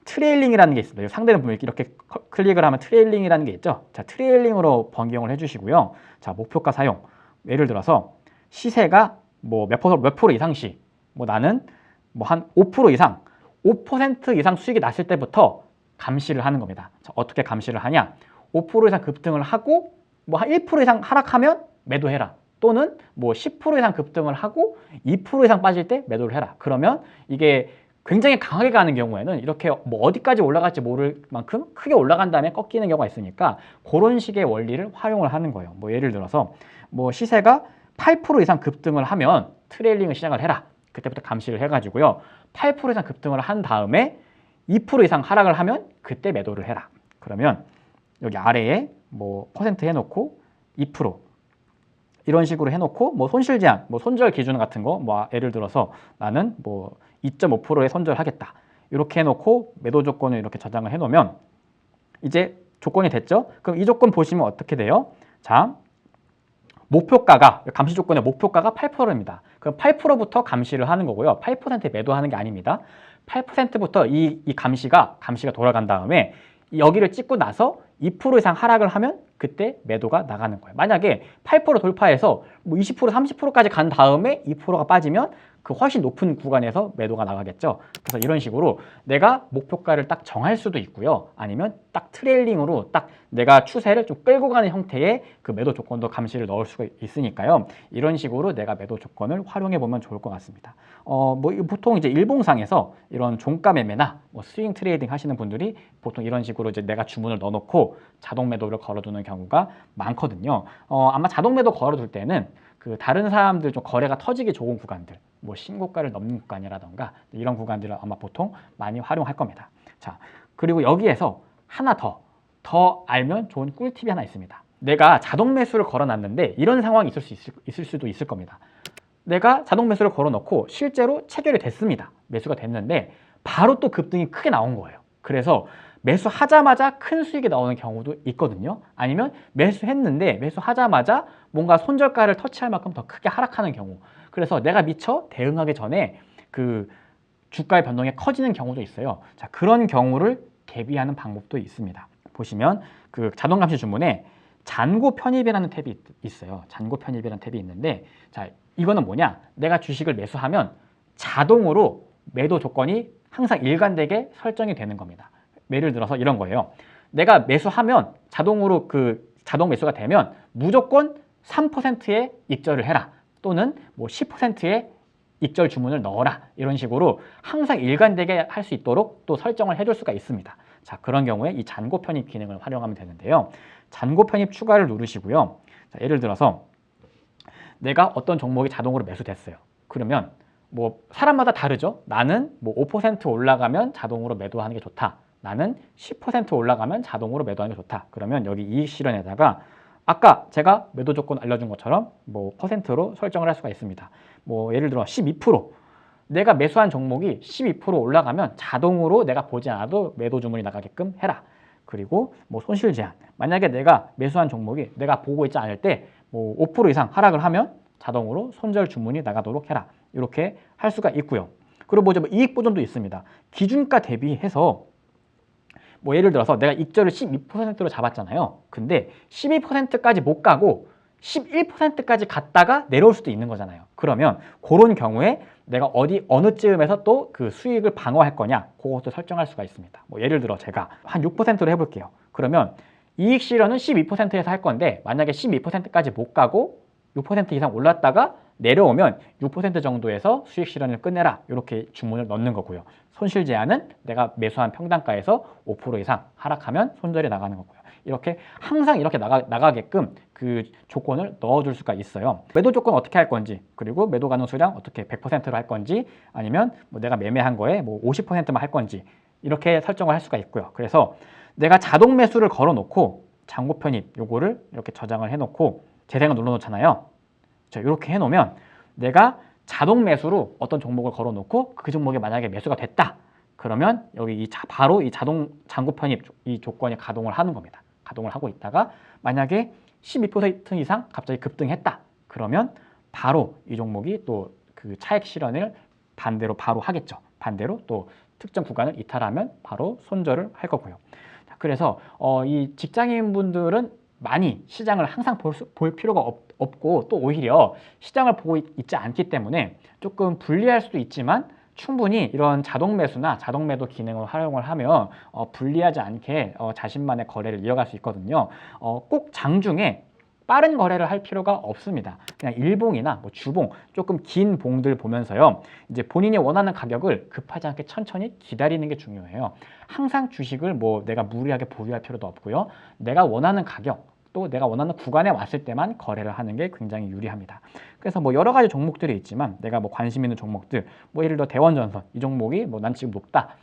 트레일링이라는 게 있습니다. 상대는 보면 이렇게 클릭을 하면 트레일링이라는 게 있죠. 자, 트레일링으로 변경을 해주시고요. 자, 목표가 사용. 예를 들어서 시세가 뭐 몇 프로 이상 시, 뭐 나는 뭐 한 5% 이상, 5% 이상 수익이 났을 때부터 감시를 하는 겁니다. 자, 어떻게 감시를 하냐? 5% 이상 급등을 하고 뭐 한 1% 이상 하락하면 매도해라. 또는 뭐 10% 이상 급등을 하고 2% 이상 빠질 때 매도를 해라. 그러면 이게 굉장히 강하게 가는 경우에는 이렇게 뭐 어디까지 올라갈지 모를 만큼 크게 올라간 다음에 꺾이는 경우가 있으니까 그런 식의 원리를 활용을 하는 거예요. 뭐 예를 들어서 뭐 시세가 8% 이상 급등을 하면 트레일링을 시작을 해라. 그때부터 감시를 해가지고요. 8% 이상 급등을 한 다음에 2% 이상 하락을 하면 그때 매도를 해라. 그러면 여기 아래에 뭐 퍼센트 해놓고 2% 이런 식으로 해놓고 뭐 손실 제한, 뭐 손절 기준 같은 거, 뭐 예를 들어서 나는 뭐 2.5%에 손절하겠다. 이렇게 해놓고 매도 조건을 이렇게 저장을 해놓으면 이제 조건이 됐죠? 그럼 이 조건 보시면 어떻게 돼요? 자, 목표가가 감시 조건의 목표가가 8%입니다. 그럼 8%부터 감시를 하는 거고요. 8% 매도하는 게 아닙니다. 8%부터 이 감시가 돌아간 다음에 여기를 찍고 나서 2% 이상 하락을 하면 그때 매도가 나가는 거예요. 만약에 8% 돌파해서 뭐 20%, 30%까지 간 다음에 2%가 빠지면 그 훨씬 높은 구간에서 매도가 나가겠죠. 그래서 이런 식으로 내가 목표가를 딱 정할 수도 있고요. 아니면 딱 트레일링으로 딱 내가 추세를 좀 끌고 가는 형태의 그 매도 조건도 감시를 넣을 수가 있으니까요. 이런 식으로 내가 매도 조건을 활용해 보면 좋을 것 같습니다. 뭐 보통 이제 일봉상에서 이런 종가 매매나 뭐 스윙 트레이딩 하시는 분들이 보통 이런 식으로 이제 내가 주문을 넣어놓고 자동 매도를 걸어두는 경우가 많거든요. 아마 자동 매도 걸어둘 때는 그 다른 사람들 좀 거래가 터지기 좋은 구간들, 뭐 신고가를 넘는 구간이라던가 이런 구간들을 아마 보통 많이 활용할 겁니다. 자, 그리고 여기에서 하나 더 알면 좋은 꿀팁이 하나 있습니다. 내가 자동 매수를 걸어놨는데 이런 상황이 있을 수도 있을 겁니다. 내가 자동 매수를 걸어놓고 실제로 체결이 됐습니다. 매수가 됐는데 바로 또 급등이 크게 나온 거예요. 그래서 매수하자마자 큰 수익이 나오는 경우도 있거든요. 아니면 매수했는데 매수하자마자 뭔가 손절가를 터치할 만큼 더 크게 하락하는 경우. 그래서 내가 미처 대응하기 전에 그 주가의 변동이 커지는 경우도 있어요. 자, 그런 경우를 대비하는 방법도 있습니다. 보시면 그 자동 감시 주문에 잔고 편입이라는 탭이 있어요. 잔고 편입이라는 탭이 있는데, 자, 이거는 뭐냐? 내가 주식을 매수하면 자동으로 매도 조건이 항상 일관되게 설정이 되는 겁니다. 예를 들어서 이런 거예요. 내가 매수하면 자동으로 그 자동 매수가 되면 무조건 3%의 익절을 해라. 또는 뭐 10%의 익절 주문을 넣어라. 이런 식으로 항상 일관되게 할 수 있도록 또 설정을 해줄 수가 있습니다. 자, 그런 경우에 이 잔고 편입 기능을 활용하면 되는데요. 잔고 편입 추가를 누르시고요. 자, 예를 들어서 내가 어떤 종목이 자동으로 매수됐어요. 그러면 뭐 사람마다 다르죠. 나는 뭐 5% 올라가면 자동으로 매도하는 게 좋다. 나는 10% 올라가면 자동으로 매도하는 게 좋다. 그러면 여기 이익 실현에다가 아까 제가 매도 조건 알려준 것처럼 뭐 퍼센트로 설정을 할 수가 있습니다. 뭐 예를 들어 12%. 내가 매수한 종목이 12% 올라가면 자동으로 내가 보지 않아도 매도 주문이 나가게끔 해라. 그리고 뭐 손실 제한. 만약에 내가 매수한 종목이 내가 보고 있지 않을 때 뭐 5% 이상 하락을 하면 자동으로 손절 주문이 나가도록 해라. 이렇게 할 수가 있고요. 그리고 뭐 이익 보존도 있습니다. 기준가 대비해서 뭐 예를 들어서 내가 익절을 12%로 잡았잖아요. 근데 12%까지 못 가고 11%까지 갔다가 내려올 수도 있는 거잖아요. 그러면 그런 경우에 내가 어느 쯤에서 또 그 수익을 방어할 거냐, 그것도 설정할 수가 있습니다. 뭐 예를 들어 제가 한 6%로 해볼게요. 그러면 이익 실현은 12%에서 할 건데 만약에 12%까지 못 가고 6% 이상 올랐다가 내려오면 6% 정도에서 수익 실현을 끝내라. 이렇게 주문을 넣는 거고요. 손실 제한은 내가 매수한 평단가에서 5% 이상 하락하면 손절이 나가는 거고요. 이렇게 항상 이렇게 나가게끔 그 조건을 넣어줄 수가 있어요. 매도 조건 어떻게 할 건지, 그리고 매도 가능 수량 어떻게 100%로 할 건지, 아니면 뭐 내가 매매한 거에 뭐 50%만 할 건지 이렇게 설정을 할 수가 있고요. 그래서 내가 자동 매수를 걸어놓고 잔고 편입 요거를 이렇게 저장을 해놓고 재생을 눌러놓잖아요. 자, 이렇게 해놓으면 내가 자동 매수로 어떤 종목을 걸어놓고 그 종목이 만약에 매수가 됐다. 그러면 여기 바로 이 자동 잔고 편입 이 조건이 가동을 하는 겁니다. 가동을 하고 있다가 만약에 12% 이상 갑자기 급등했다. 그러면 바로 이 종목이 또 그 차익 실현을 반대로 바로 하겠죠. 반대로 또 특정 구간을 이탈하면 바로 손절을 할 거고요. 자, 그래서 이 직장인분들은 많이 시장을 항상 볼 필요가 없고 또 오히려 시장을 보고 있지 않기 때문에 조금 불리할 수도 있지만 충분히 이런 자동 매수나 자동 매도 기능을 활용을 하면 불리하지 않게 자신만의 거래를 이어갈 수 있거든요. 꼭 장중에 빠른 거래를 할 필요가 없습니다. 그냥 일봉이나 뭐 주봉, 조금 긴 봉들 보면서요. 이제 본인이 원하는 가격을 급하지 않게 천천히 기다리는 게 중요해요. 항상 주식을 뭐 내가 무리하게 보유할 필요도 없고요. 내가 원하는 가격, 또 내가 원하는 구간에 왔을 때만 거래를 하는 게 굉장히 유리합니다. 그래서 뭐 여러 가지 종목들이 있지만 내가 뭐 관심 있는 종목들, 뭐 예를 들어 대원전선 이 종목이 뭐 난 지금 높다.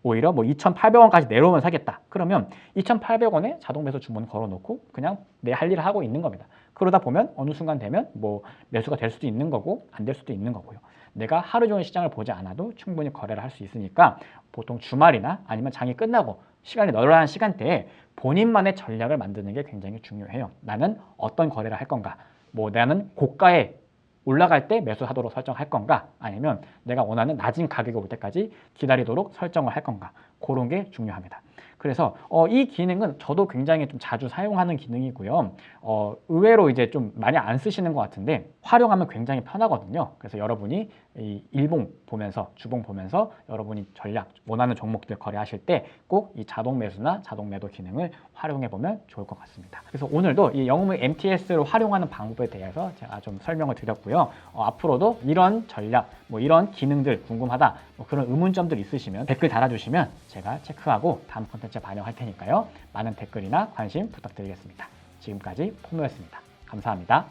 오히려 뭐 2,800원까지 내려오면 사겠다. 그러면 2,800원에 자동 매수 주문 걸어놓고 그냥 내 할 일을 하고 있는 겁니다. 그러다 보면 어느 순간 되면 뭐 매수가 될 수도 있는 거고 안 될 수도 있는 거고요. 내가 하루 종일 시장을 보지 않아도 충분히 거래를 할 수 있으니까 보통 주말이나 아니면 장이 끝나고 시간이 널널한 시간대에 본인만의 전략을 만드는 게 굉장히 중요해요. 나는 어떤 거래를 할 건가? 뭐 나는 고가에 올라갈 때 매수하도록 설정할 건가, 아니면 내가 원하는 낮은 가격이 올 때까지 기다리도록 설정을 할 건가, 그런 게 중요합니다. 그래서 이 기능은 저도 굉장히 좀 자주 사용하는 기능이고요. 의외로 이제 좀 많이 안 쓰시는 것 같은데 활용하면 굉장히 편하거든요. 그래서 여러분이 이 일봉 보면서, 주봉 보면서 여러분이 전략 원하는 종목들 거래하실 때 꼭 이 자동 매수나 자동 매도 기능을 활용해 보면 좋을 것 같습니다. 그래서 오늘도 이 영웅의 MTS를 활용하는 방법에 대해서 제가 좀 설명을 드렸고요. 앞으로도 이런 전략, 뭐 이런 기능들 궁금하다, 뭐 그런 의문점들 있으시면 댓글 달아주시면 제가 체크하고 다음 콘텐츠에 반영할 테니까요. 많은 댓글이나 관심 부탁드리겠습니다. 지금까지 포노였습니다. 감사합니다.